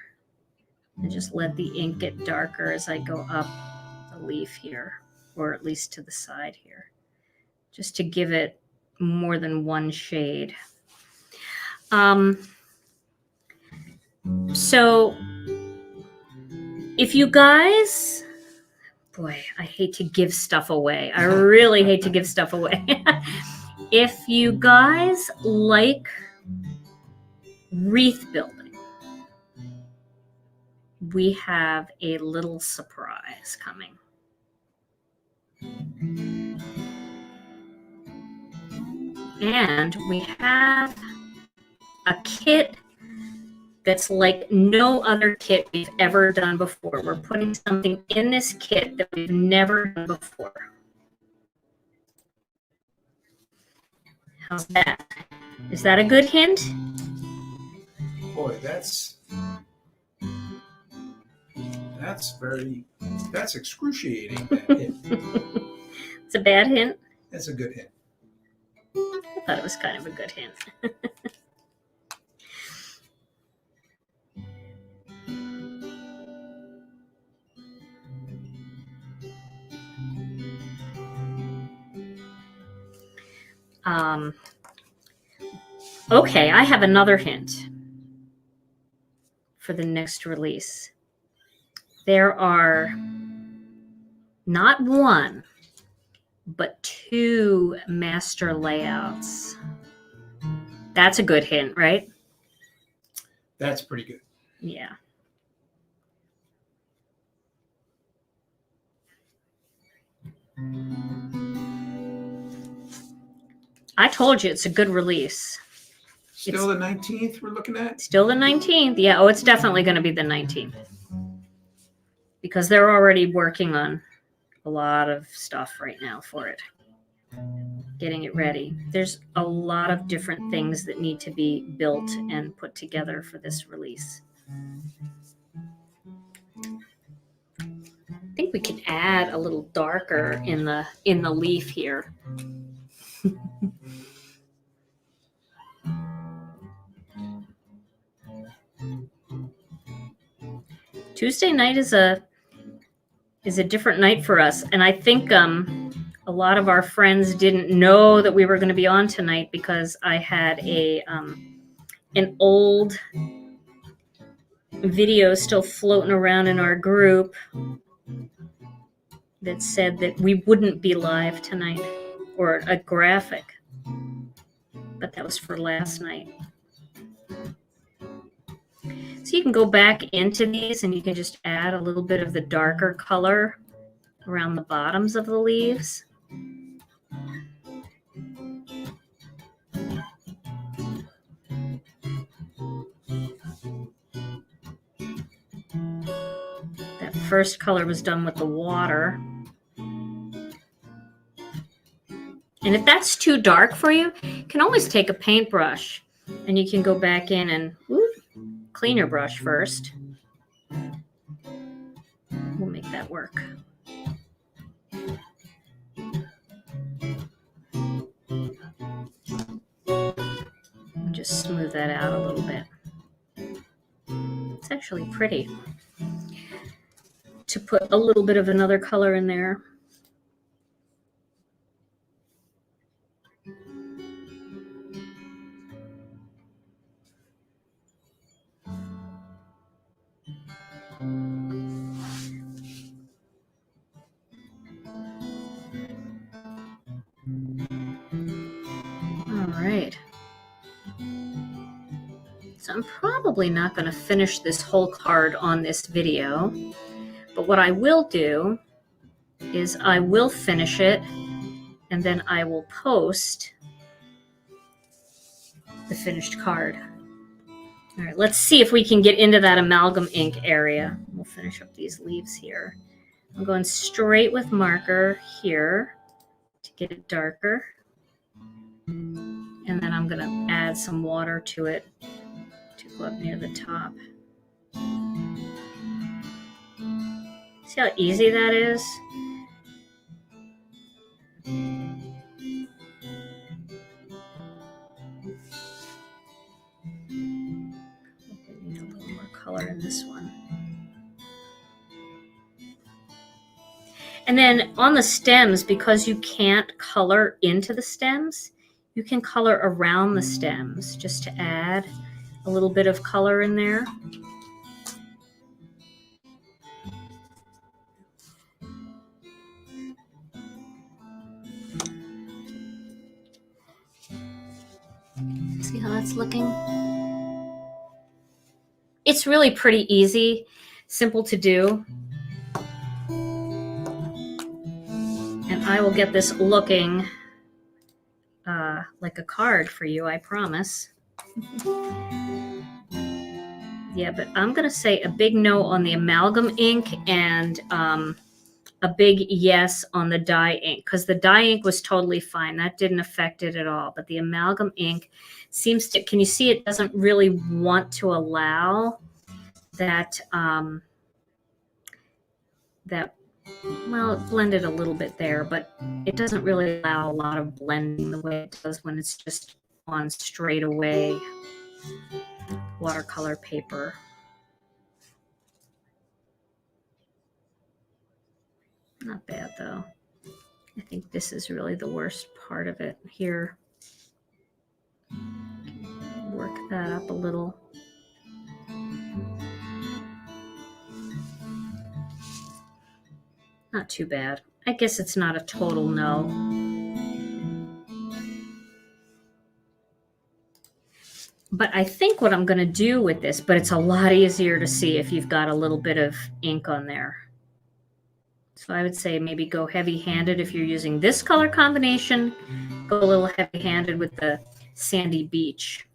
and just let the ink get darker as I go up the leaf here, or at least to the side here, just to give it more than one shade. So if you guys, boy, I hate to give stuff away. I really hate to give stuff away. If you guys like wreath building, we have a little surprise coming. And we have a kit that's like no other kit we've ever done before. We're putting something in this kit that we've never done before. How's that? Is that a good hint? Boy, that's excruciating. That hint. It's a bad hint? That's a good hint. I thought it was kind of a good hint. Okay, I have another hint for the next release. There are not one, but two master layouts. That's a good hint, right? That's pretty good. Yeah. I told you it's a good release. Still the 19th we're looking at? Still the 19th. Yeah, oh, it's definitely going to be the 19th. Because they're already working on a lot of stuff right now for it. Getting it ready. There's a lot of different things that need to be built and put together for this release. I think we can add a little darker in the leaf here. Tuesday night is a different night for us, and I think a lot of our friends didn't know that we were going to be on tonight because I had an old video still floating around in our group that said that we wouldn't be live tonight, or a graphic, but that was for last night. So you can go back into these and you can just add a little bit of the darker color around the bottoms of the leaves. That first color was done with the water. And if that's too dark for you, you can always take a paintbrush and you can go back in and clean your brush first. We'll make that work. Just smooth that out a little bit. It's actually pretty to put a little bit of another color in there. All right. So I'm probably not going to finish this whole card on this video, but what I will do is I will finish it and then I will post the finished card. All right, let's see if we can get into that amalgam ink area. We'll finish up these leaves here. I'm going straight with marker here to get it darker. And then I'm going to add some water to it to go up near the top. See how easy that is? I need a little more color in this one. And then on the stems, because you can't color into the stems, you can color around the stems just to add a little bit of color in there. See how that's looking? It's really pretty easy, simple to do. And I will get this looking like a card for you, I promise. Yeah, but I'm going to say a big no on the amalgam ink and a big yes on the dye ink, because the dye ink was totally fine. That didn't affect it at all. But the amalgam ink seems to, can you see it doesn't really want to allow that, well, it blended a little bit there, but it doesn't really allow a lot of blending the way it does when it's just on straight away watercolor paper. Not bad though. I think this is really the worst part of it here. Work that up a little. Not too bad. I guess it's not a total no. But I think what I'm going to do with this, but it's a lot easier to see if you've got a little bit of ink on there. So I would say maybe go heavy-handed if you're using this color combination. Go a little heavy-handed with the Sandy Beach.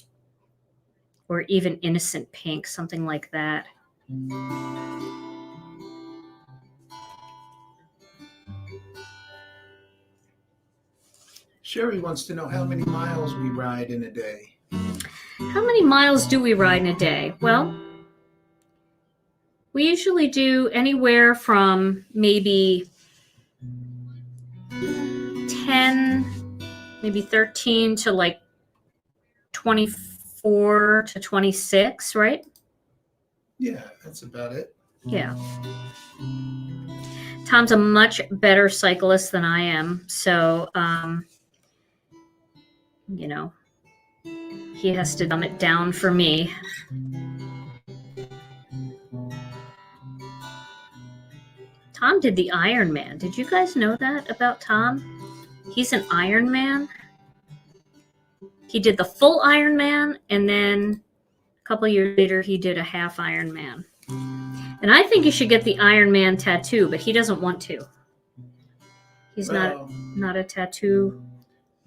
Or even Innocent Pink, something like that. Sherry wants to know how many miles we ride in a day. How many miles do we ride in a day? Well, we usually do anywhere from maybe 10, maybe 13 to like 24 to 26, right? Yeah, that's about it. Yeah. Tom's a much better cyclist than I am, so you know, he has to dumb it down for me. Tom did the Iron Man. Did you guys know that about Tom? He's an Iron Man. He did the full Iron Man, and then a couple years later, he did a half Iron Man. And I think you should get the Iron Man tattoo, but he doesn't want to. He's not a tattoo.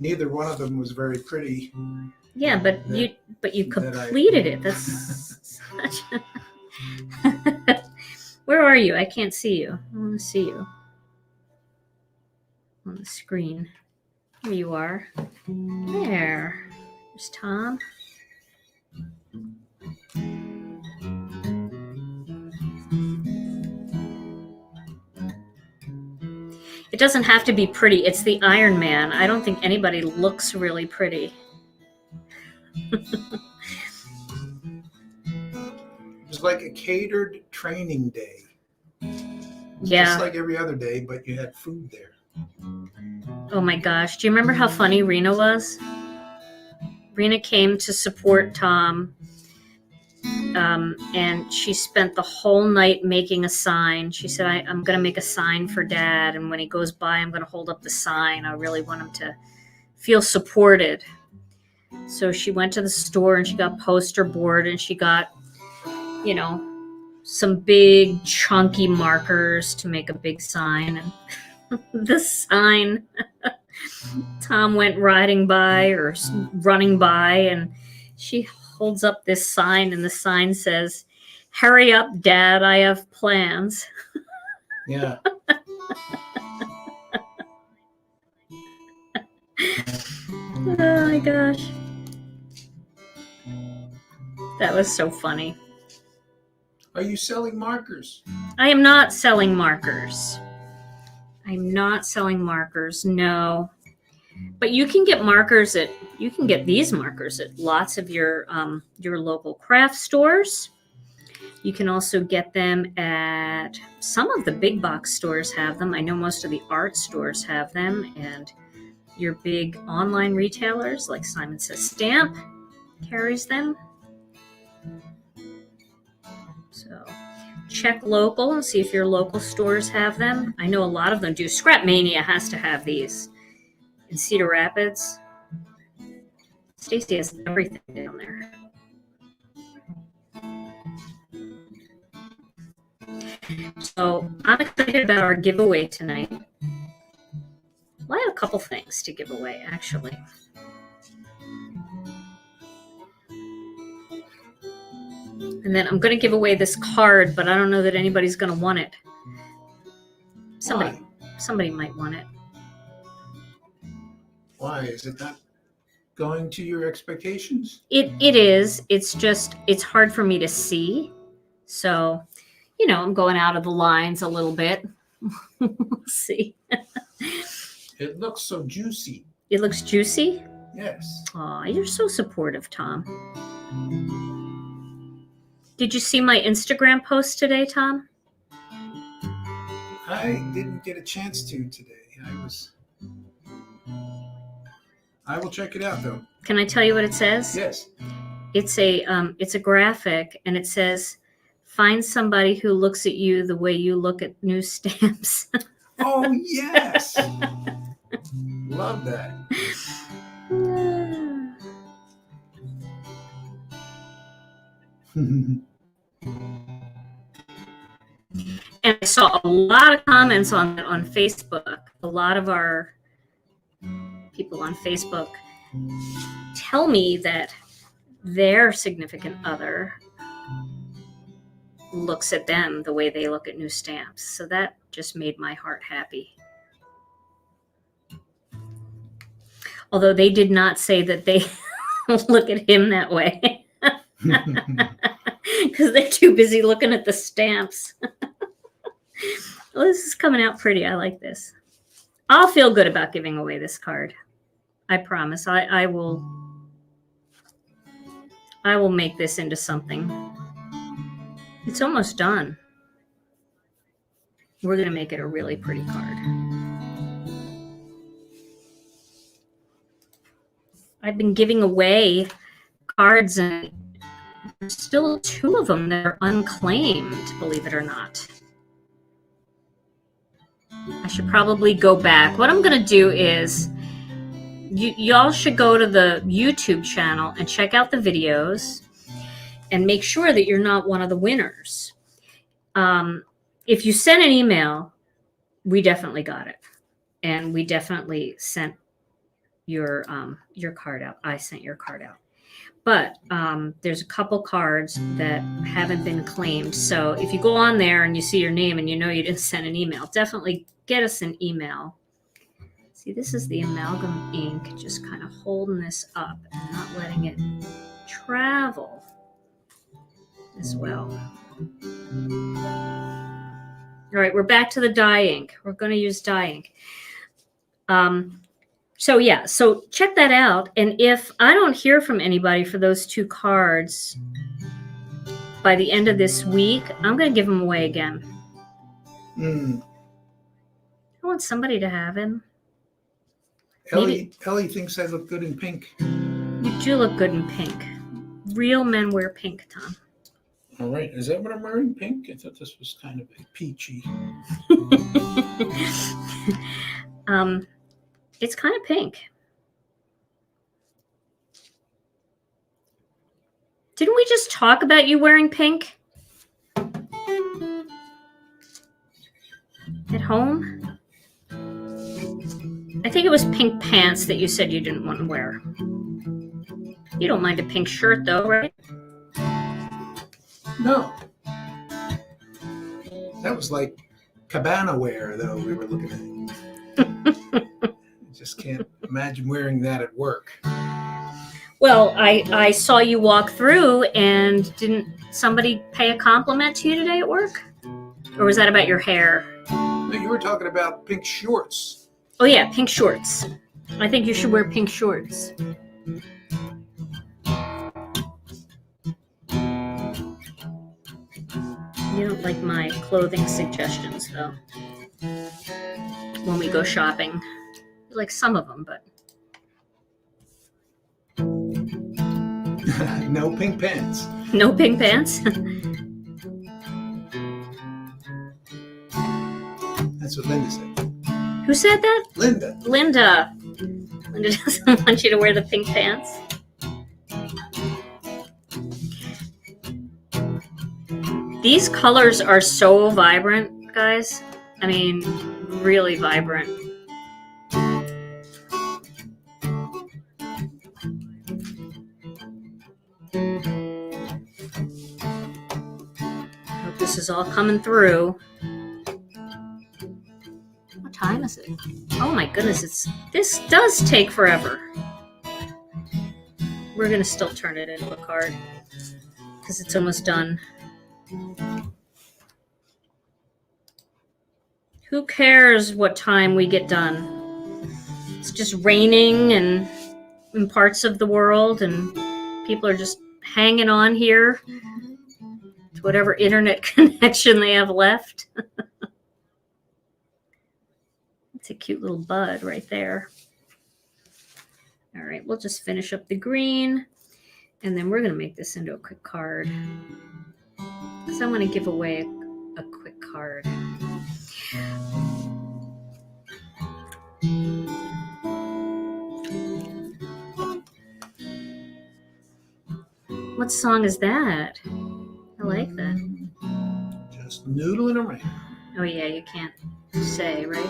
Neither one of them was very pretty. Yeah, but you completed it. That's such a... Where are you? I can't see you. I want to see you on the screen. There you are. There. There's Tom. It doesn't have to be pretty. It's the Iron Man. I don't think anybody looks really pretty. It was like a catered training day. Yeah. Just like every other day, but you had food there. Oh my gosh. Do you remember how funny Rena was? Rena came to support Tom, and she spent the whole night making a sign. She said, I'm going to make a sign for Dad, and when he goes by, I'm going to hold up the sign. I really want him to feel supported. So she went to the store, and she got poster board, and she got, you know, some big chunky markers to make a big sign. And the sign, Tom went riding by or running by, and she holds up this sign, and the sign says, "Hurry up, Dad, I have plans." Yeah. Oh my gosh. That was so funny. Are you selling markers? I am not selling markers. I'm not selling markers, no. But you can get markers you can get these markers at lots of your local craft stores. You can also get them at some of the big box stores have them. I know most of the art stores have them, and your big online retailers like Simon Says Stamp carries them. So check local and see if your local stores have them. I know a lot of them do. Scrap Mania has to have these. In Cedar Rapids, Stacy has everything down there. So I'm excited about our giveaway tonight. Well, I have a couple things to give away, actually. And then I'm going to give away this card, but I don't know that anybody's going to want it. Somebody might want it. Why? Is it not going to your expectations? It is. It's just, it's hard for me to see. So, you know, I'm going out of the lines a little bit. We'll see. It looks so juicy. It looks juicy? Yes. Aw, you're so supportive, Tom. Did you see my Instagram post today, Tom? I didn't get a chance to today. I will check it out, though. Can I tell you what it says? Yes. It's a graphic, and it says, "Find somebody who looks at you the way you look at new stamps." Oh, yes. Love that. And I saw a lot of comments on Facebook. A lot of our people on Facebook tell me that their significant other looks at them the way they look at new stamps. So that just made my heart happy. Although they did not say that they look at him that way. Because they're too busy looking at the stamps. Well, this is coming out pretty. I like this. I'll feel good about giving away this card. I promise. I will make this into something. It's almost done. We're going to make it a really pretty card. I've been giving away cards, and there's still 2 of them that are unclaimed, believe it or not. I should probably go back. What I'm going to do is, y'all should go to the YouTube channel and check out the videos and make sure that you're not one of the winners. If you sent an email, we definitely got it. And we definitely sent your card out. I sent your card out. But there's a couple cards that haven't been claimed. So if you go on there and you see your name and you know you didn't send an email, definitely get us an email. See, this is the amalgam ink, just kind of holding this up and not letting it travel as well. All right, we're back to the dye ink. We're going to use dye ink. So check that out. And if I don't hear from anybody for those 2 cards by the end of this week, I'm going to give them away again. I want somebody to have him. Ellie thinks I look good in pink. You do look good in pink. Real men wear pink, Tom. All right. Is that what I'm wearing? Pink? I thought this was kind of a peachy. It's kind of pink. Didn't we just talk about you wearing pink? At home? I think it was pink pants that you said you didn't want to wear. You don't mind a pink shirt, though, right? No. That was like cabana wear, though, we were looking at. I just can't imagine wearing that at work. Well, I saw you walk through, and didn't somebody pay a compliment to you today at work? Or was that about your hair? No, you were talking about pink shorts. Oh, yeah, pink shorts. I think you should wear pink shorts. You don't like my clothing suggestions, though, when we go shopping. You like some of them, but... No pink pants. No pink pants? That's what Linda said. Who said that? Linda. Linda doesn't want you to wear the pink pants. These colors are so vibrant, guys. I mean, really vibrant. Hope this is all coming through. What time is it? Oh my goodness, this does take forever. We're gonna still turn it into a card because it's almost done. Who cares what time we get done? It's just raining and in parts of the world, and people are just hanging on here to whatever internet connection they have left. It's a cute little bud right there. All right, we'll just finish up the green, and then we're going to make this into a quick card because I want to give away a quick card. What song is that? I like that. Just noodling around. Oh yeah, you can't say, right?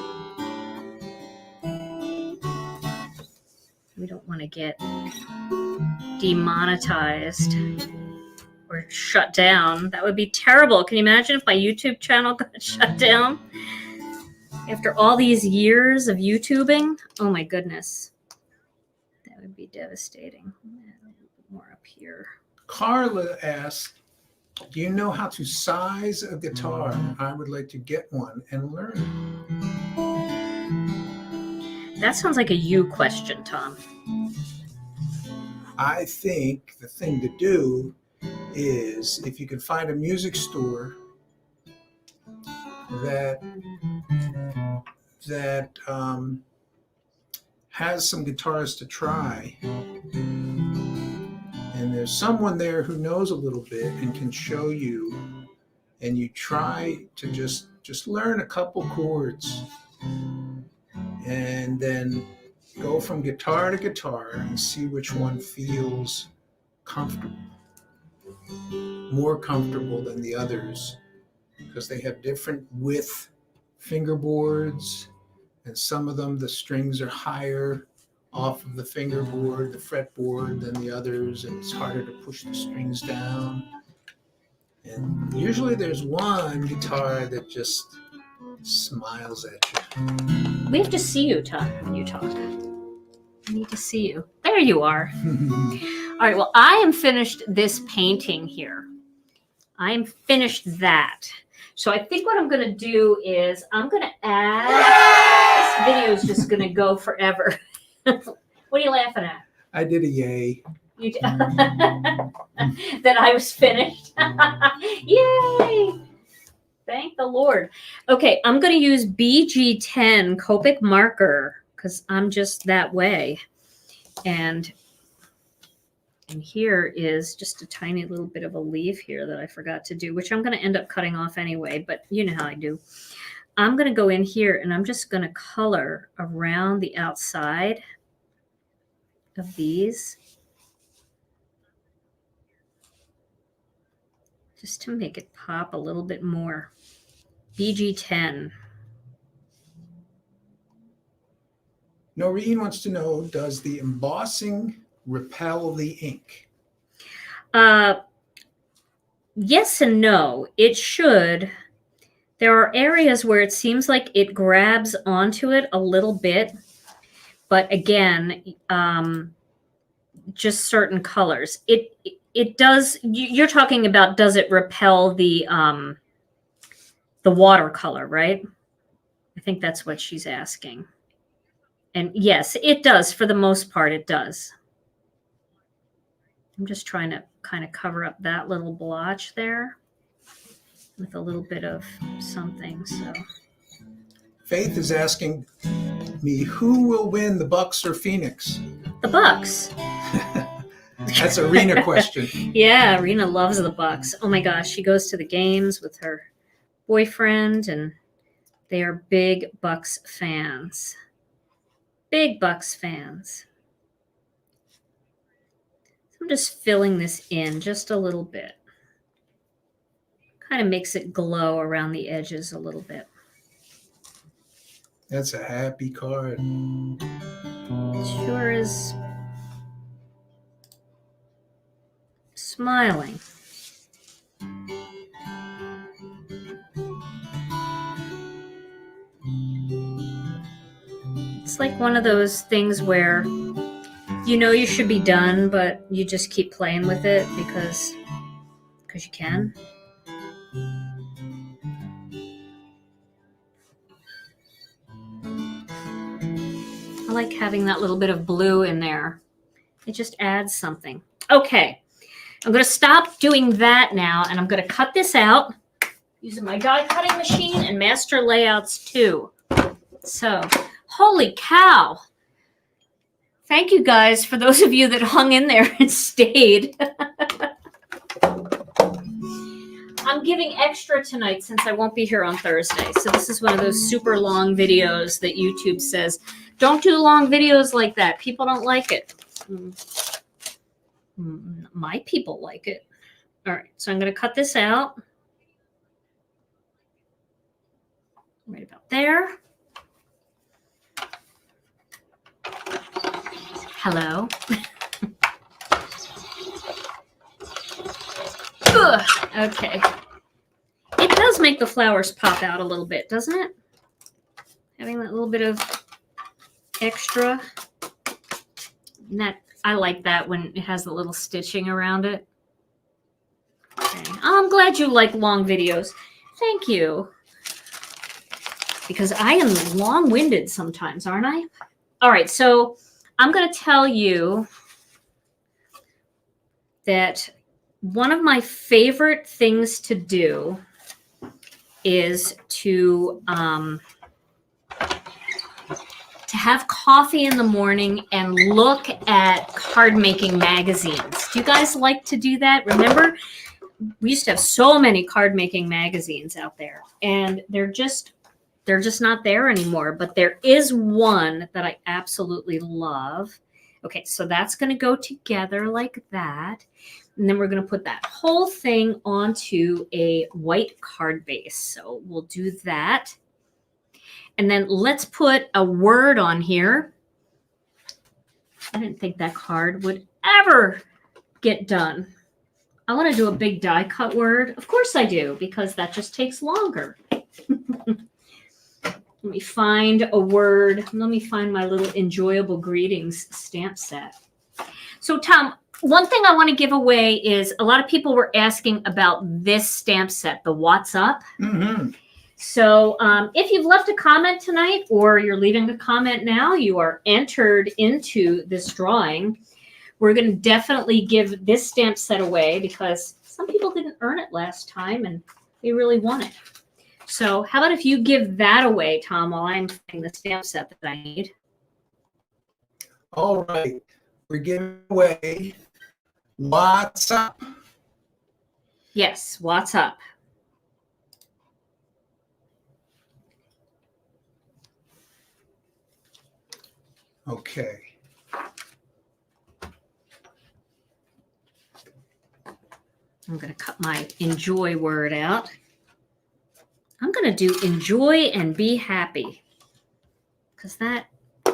We don't want to get demonetized or shut down. That would be terrible. Can you imagine if my YouTube channel got shut down after all these years of YouTubing? Oh my goodness. devastating. A little bit more up here. Carla asked, do you know how to size a guitar? I would like to get one and learn. That sounds like a you question, Tom. I think the thing to do is if you can find a music store that has some guitars to try, and there's someone there who knows a little bit and can show you, and you try to just learn a couple chords and then go from guitar to guitar and see which one feels comfortable, more comfortable than the others, because they have different width fingerboards, and some of them the strings are higher off of the fingerboard, the fretboard, than the others, and it's harder to push the strings down. And usually there's one guitar that just smiles at you. We have to see you, Tom, when you talk. I need to see you. There you are. All right, well, I am finished this painting here. I am finished that. So I think what I'm going to do is I'm going to add, this video is just going to go forever. What are you laughing at? I did a yay. You that I was finished. Yay! Thank the Lord. Okay, I'm going to use BG10 Copic marker because I'm just that way. And here is just a tiny little bit of a leaf here that I forgot to do, which I'm going to end up cutting off anyway, but you know how I do. I'm going to go in here and I'm just going to color around the outside of these just to make it pop a little bit more. BG10. Noreen wants to know, does the embossing repel the ink? Yes and no. It should. There are areas where it seems like it grabs onto it a little bit, but again, just certain colors. It does. You're talking about, does it repel the watercolor, right? I think that's what she's asking. And yes, it does. For the most part, it does. I'm just trying to kind of cover up that little blotch there with a little bit of something. So Faith is asking me, who will win, the Bucks or Phoenix? the Bucks. That's a Rena question. Yeah, Rena loves the Bucks. Oh my gosh, she goes to the games with her boyfriend, and they are big Bucks fans. Big Bucks fans. So I'm just filling this in just a little bit. Kind of makes it glow around the edges a little bit. That's a happy card. It sure is smiling. It's like one of those things where you know you should be done, but you just keep playing with it because you can. I like having that little bit of blue in there. It just adds something. Okay, I'm going to stop doing that now, and I'm going to cut this out using my die cutting machine and master layouts too. So, holy cow. Thank you guys for those of you that hung in there and stayed. I'm giving extra tonight since I won't be here on Thursday. So this is one of those super long videos that YouTube says, don't do long videos like that. People don't like it. My people like it. All right, so I'm going to cut this out. Right about there. Hello. Okay. It does make the flowers pop out a little bit, doesn't it? Having that little bit of extra. Isn't that I like that when it has the little stitching around it. Okay. I'm glad you like long videos. Thank you. Because I am long-winded sometimes, aren't I? All right, so I'm going to tell you that one of my favorite things to do is to have coffee in the morning and look at card making magazines. Do you guys like to do that? Remember, we used to have so many card making magazines out there, and they're just not there anymore. But there is one that I absolutely love. Okay, so that's going to go together like that. And then we're going to put that whole thing onto a white card base. So we'll do that. And then let's put a word on here. I didn't think that card would ever get done. I want to do a big die cut word. Of course I do, because that just takes longer. Let me find a word. Let me find my little enjoyable greetings stamp set. So Tom, one thing I want to give away is a lot of people were asking about this stamp set, the What's Up. Mm-hmm. So if you've left a comment tonight or you're leaving a comment now, you are entered into this drawing. We're going to definitely give this stamp set away because some people didn't earn it last time and they really want it. So how about if you give that away, Tom, while I'm finding the stamp set that I need? All right. We're giving away What's Up. Yes, What's Up. Okay. I'm going to cut my enjoy word out. I'm going to do enjoy and be happy because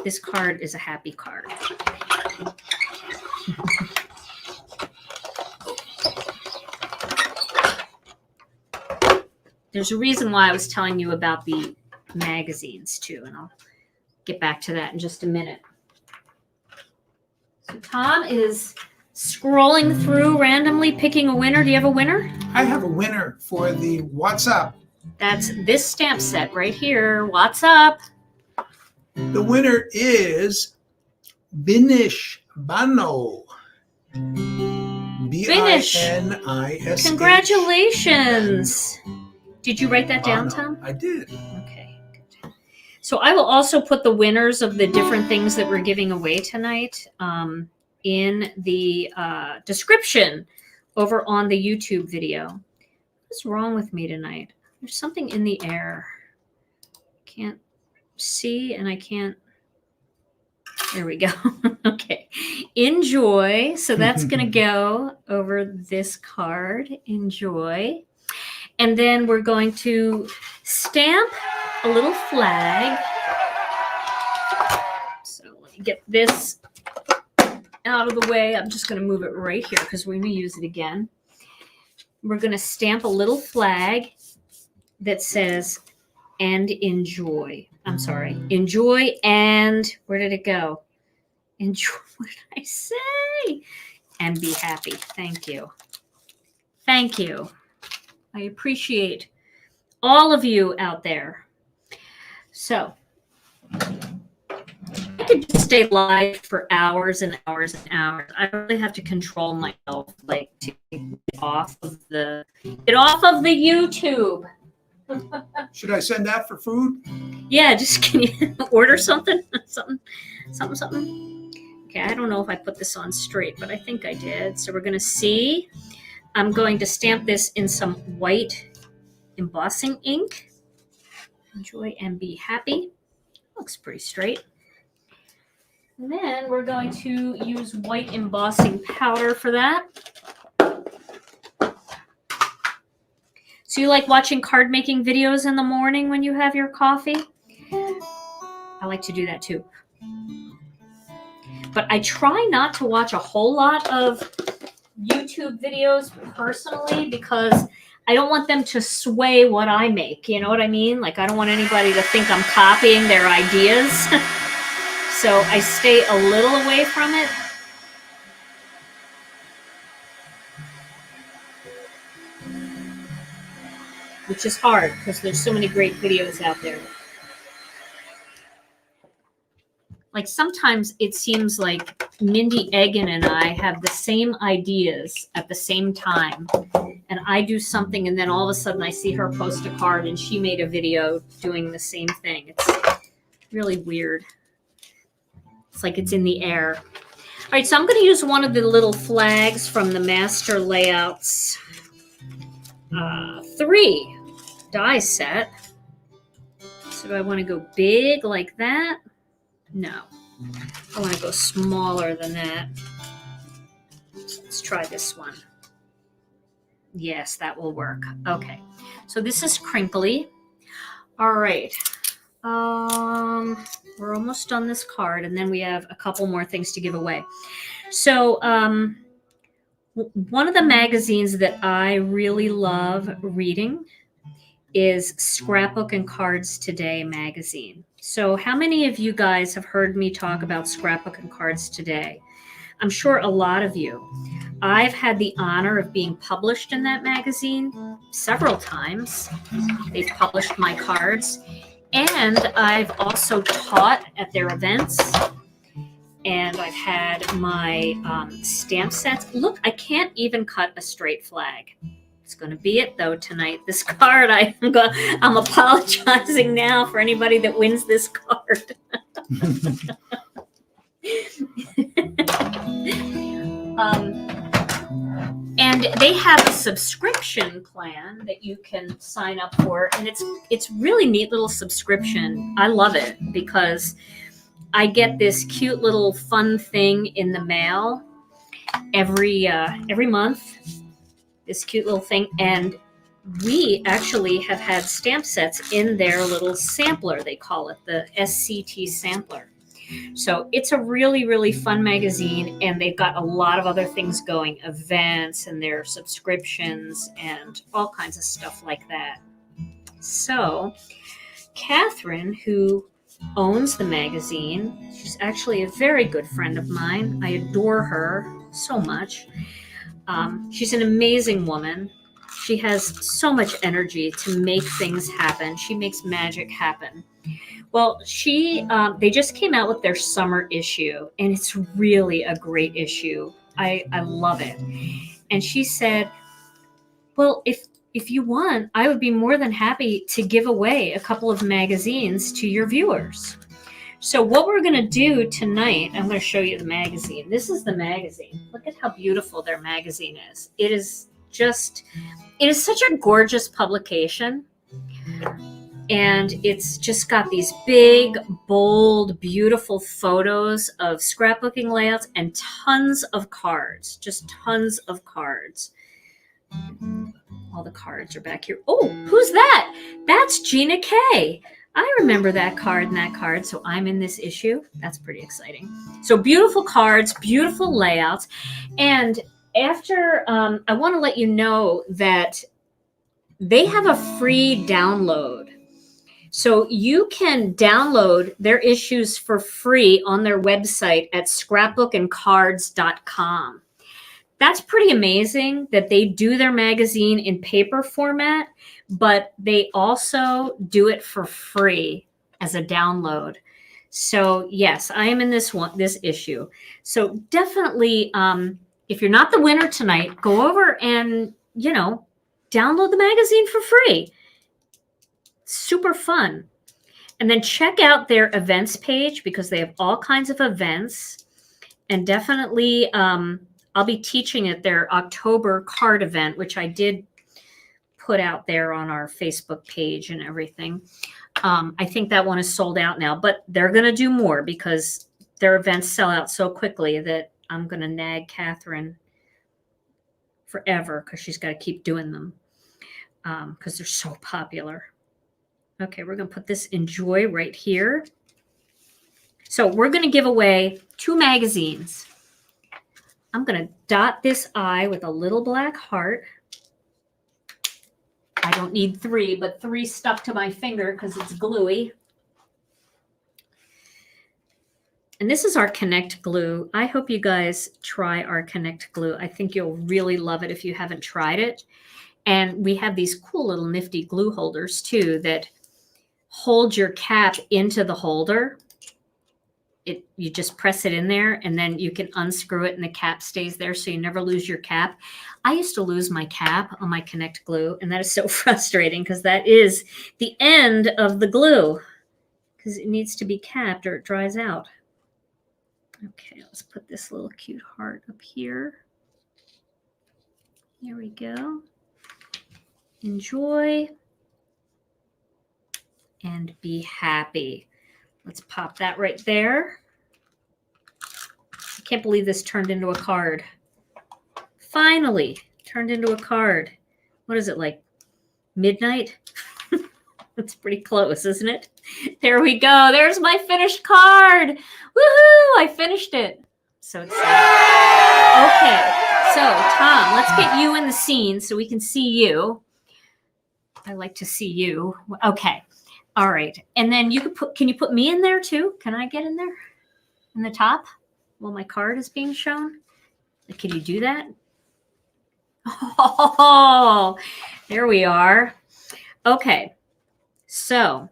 this card is a happy card. There's a reason why I was telling you about the magazines too, and I'll get back to that in just a minute. So Tom is scrolling through randomly picking a winner. Do you have a winner? I have a winner for the What's Up. That's this stamp set right here. What's up? The winner is Binish Bano. B-I-N-I-S-H. Congratulations. Did you write that down, Tom? I did. Okay. Good. So I will also put the winners of the different things that we're giving away tonight in the description over on the YouTube video. What's wrong with me tonight? There's something in the air. Can't see and I can't. There we go. Okay. Enjoy. So that's going to go over this card. Enjoy. And then we're going to stamp a little flag. So let me get this out of the way. I'm just going to move it right here because we're going to use it again. We're going to stamp a little flag that says, and enjoy. I'm sorry. Enjoy and, where did it go? Enjoy, what did I say? And be happy. Thank you. Thank you. I appreciate all of you out there. So, I could just stay live for hours and hours and hours. I really have to control myself, like to get off of the YouTube. Should I send that for food? Yeah, just can you order something? something. Okay, I don't know if I put this on straight, but I think I did. So we're going to see. I'm going to stamp this in some white embossing ink. Enjoy and be happy. Looks pretty straight. And then we're going to use white embossing powder for that. So you like watching card making videos in the morning when you have your coffee? I like to do that too. But I try not to watch a whole lot of YouTube videos personally because I don't want them to sway what I make. You know what I mean? Like I don't want anybody to think I'm copying their ideas. So I stay a little away from it. which is hard because there's so many great videos out there. Like sometimes it seems like Mindy Egan and I have the same ideas at the same time. And I do something and then all of a sudden I see her post a card and she made a video doing the same thing. It's really weird. It's like it's in the air. All right, so I'm going to use one of the little flags from the Master Layouts 3 die set. So do I want to go big like that? No. I want to go smaller than that. So let's try this one. Yes, that will work. Okay. So this is crinkly. All right. We're almost done this card, and then we have a couple more things to give away. So one of the magazines that I really love reading is Scrapbook and Cards Today magazine. So how many of you guys have heard me talk about Scrapbook and Cards Today? I'm sure a lot of you. I've had the honor of being published in that magazine several times. They've published my cards. And I've also taught at their events. And I've had my stamp sets. Look, I can't even cut a straight flag. It's going to be it, though, tonight. This card, I'm apologizing now for anybody that wins this card. And they have a subscription plan that you can sign up for, and it's really neat little subscription. I love it because I get this cute little fun thing in the mail every month. This cute little thing, and we actually have had stamp sets in their little sampler. They call it the SCT sampler. So it's a really, really fun magazine, and they've got a lot of other things going, events and their subscriptions and all kinds of stuff like that. So Catherine, who owns the magazine, she's actually a very good friend of mine. I adore her so much. She's an amazing woman. She has so much energy to make things happen. She makes magic happen. Well, they just came out with their summer issue, and it's really a great issue. I love it. And she said, well, if you want, I would be more than happy to give away a couple of magazines to your viewers. So what we're going to do tonight, I'm going to show you the magazine. This is the magazine. Look at how beautiful their magazine is. It is such a gorgeous publication. And it's just got these big, bold, beautiful photos of scrapbooking layouts and tons of cards, just tons of cards. All the cards are back here. Oh, who's that? That's Gina K. I remember that card and that card, so I'm in this issue. That's pretty exciting. So beautiful cards, beautiful layouts. And after, I want to let you know that they have a free download. So you can download their issues for free on their website at scrapbookandcards.com. That's pretty amazing that they do their magazine in paper format, but they also do it for free as a download. So yes, I am in this issue. So definitely, if you're not the winner tonight, go over and, download the magazine for free. Super fun. And then check out their events page because they have all kinds of events. And definitely, I'll be teaching at their October card event, which I did put out there on our Facebook page and everything. I think that one is sold out now, but they're going to do more because their events sell out so quickly that I'm going to nag Catherine forever because she's got to keep doing them because they're so popular. Okay, we're going to put this Enjoy right here. So we're going to give away 2 magazines. I'm going to dot this I with a little black heart. I don't need 3, but 3 stuck to my finger because it's gluey. And this is our Connect glue. I hope you guys try our Connect glue. I think you'll really love it if you haven't tried it. And we have these cool little nifty glue holders too that hold your cap into the holder. You just press it in there and then you can unscrew it and the cap stays there so you never lose your cap. I used to lose my cap on my Connect glue, and that is so frustrating because that is the end of the glue because it needs to be capped or it dries out. Okay, let's put this little cute heart up here. Here we go. Enjoy and be happy. Let's pop that right there. I can't believe this turned into a card. Finally turned into a card. What is it, like midnight? That's pretty close, isn't it? There we go. There's my finished card. Woohoo! I finished it. So excited. Okay, so Tom, let's get you in the scene so we can see you. I like to see you. Okay. All right. And then can you put me in there too? Can I get in there? In the top? While my card is being shown? Can you do that? Oh, there we are. Okay. So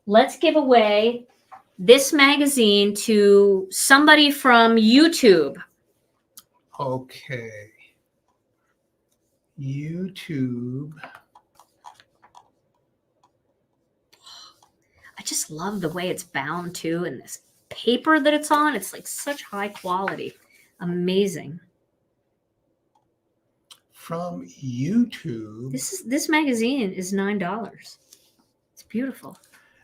let's give away this magazine to somebody from YouTube. Okay. YouTube. I just love the way it's bound too, and this paper that it's on. It's like such high quality. Amazing. From YouTube. This magazine is $9. It's beautiful.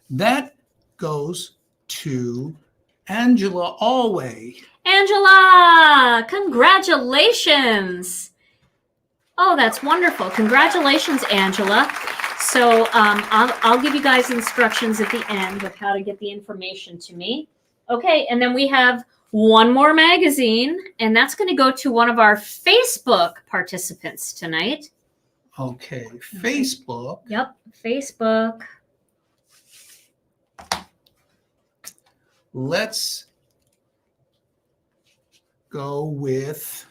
That goes to Angela Alway. Angela, congratulations. Oh, that's wonderful. Congratulations, Angela. So I'll give you guys instructions at the end of how to get the information to me. Okay, and then we have one more magazine, and that's going to go to one of our Facebook participants tonight. Okay, Facebook. Yep, Facebook. Let's go with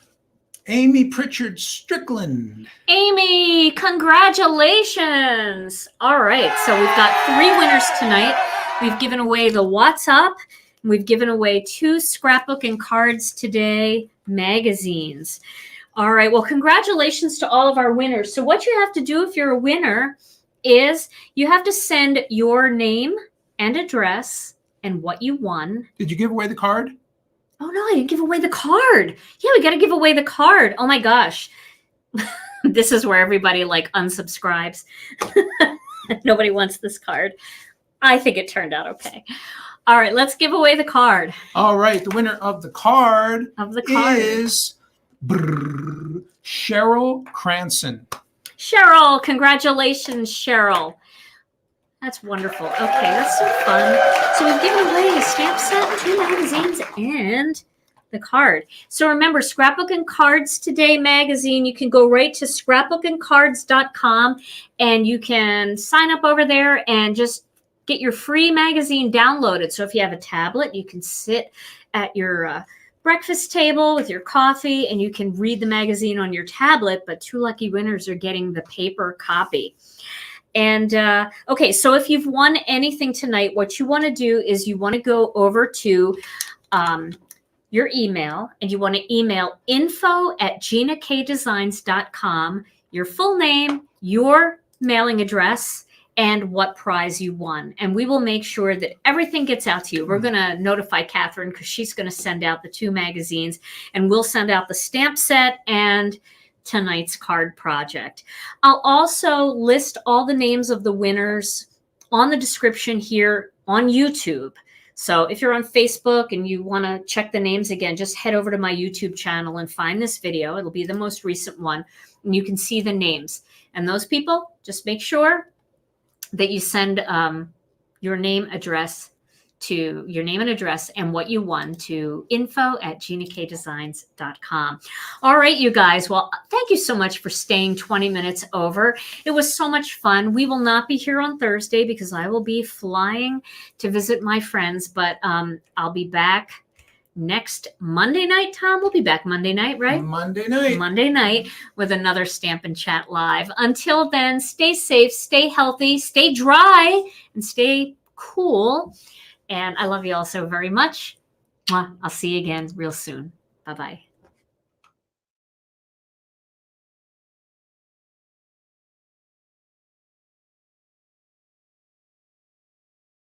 Amy Pritchard Strickland. Amy, congratulations. All right, so we've got 3 winners tonight. We've given away the What's Up. We've given away 2 Scrapbook and Cards Today magazines. All right, well, congratulations to all of our winners. So what you have to do if you're a winner is you have to send your name and address and what you won. Did you give away the card? Oh, no, I didn't give away the card. Yeah, we got to give away the card. Oh, my gosh. This is where everybody, like, unsubscribes. Nobody wants this card. I think it turned out okay. All right, let's give away the card. All right, the winner of the card, is Cherly Cranson. Cheryl, congratulations, Cheryl. That's wonderful. Okay, that's so fun. So we've given away a stamp set, 2 magazines, and the card. So remember, Scrapbook and Cards Today magazine, you can go right to scrapbookandcards.com and you can sign up over there and just get your free magazine downloaded. So if you have a tablet, you can sit at your breakfast table with your coffee and you can read the magazine on your tablet, but 2 lucky winners are getting the paper copy. And okay, so if you've won anything tonight, what you want to do is you want to go over to your email and you want to email info@ginakdesigns.com, your full name, your mailing address, and what prize you won. And we will make sure that everything gets out to you. We're going to notify Catherine because she's going to send out the 2 magazines, and we'll send out the stamp set and tonight's card project. I'll also list all the names of the winners on the description here on YouTube. So if you're on Facebook and you want to check the names again, just head over to my YouTube channel and find this video. It'll be the most recent one, and you can see the names. And those people, just make sure that you send your name and address and what you won to info@ginakdesigns.com. All right, you guys. Well, thank you so much for staying 20 minutes over. It was so much fun. We will not be here on Thursday because I will be flying to visit my friends, but I'll be back next Monday night. Tom, we'll be back Monday night, right? Monday night. Monday night with another Stampin' Chat Live. Until then, stay safe, stay healthy, stay dry, and stay cool. And I love you all so very much. Mwah. I'll see you again real soon. Bye-bye.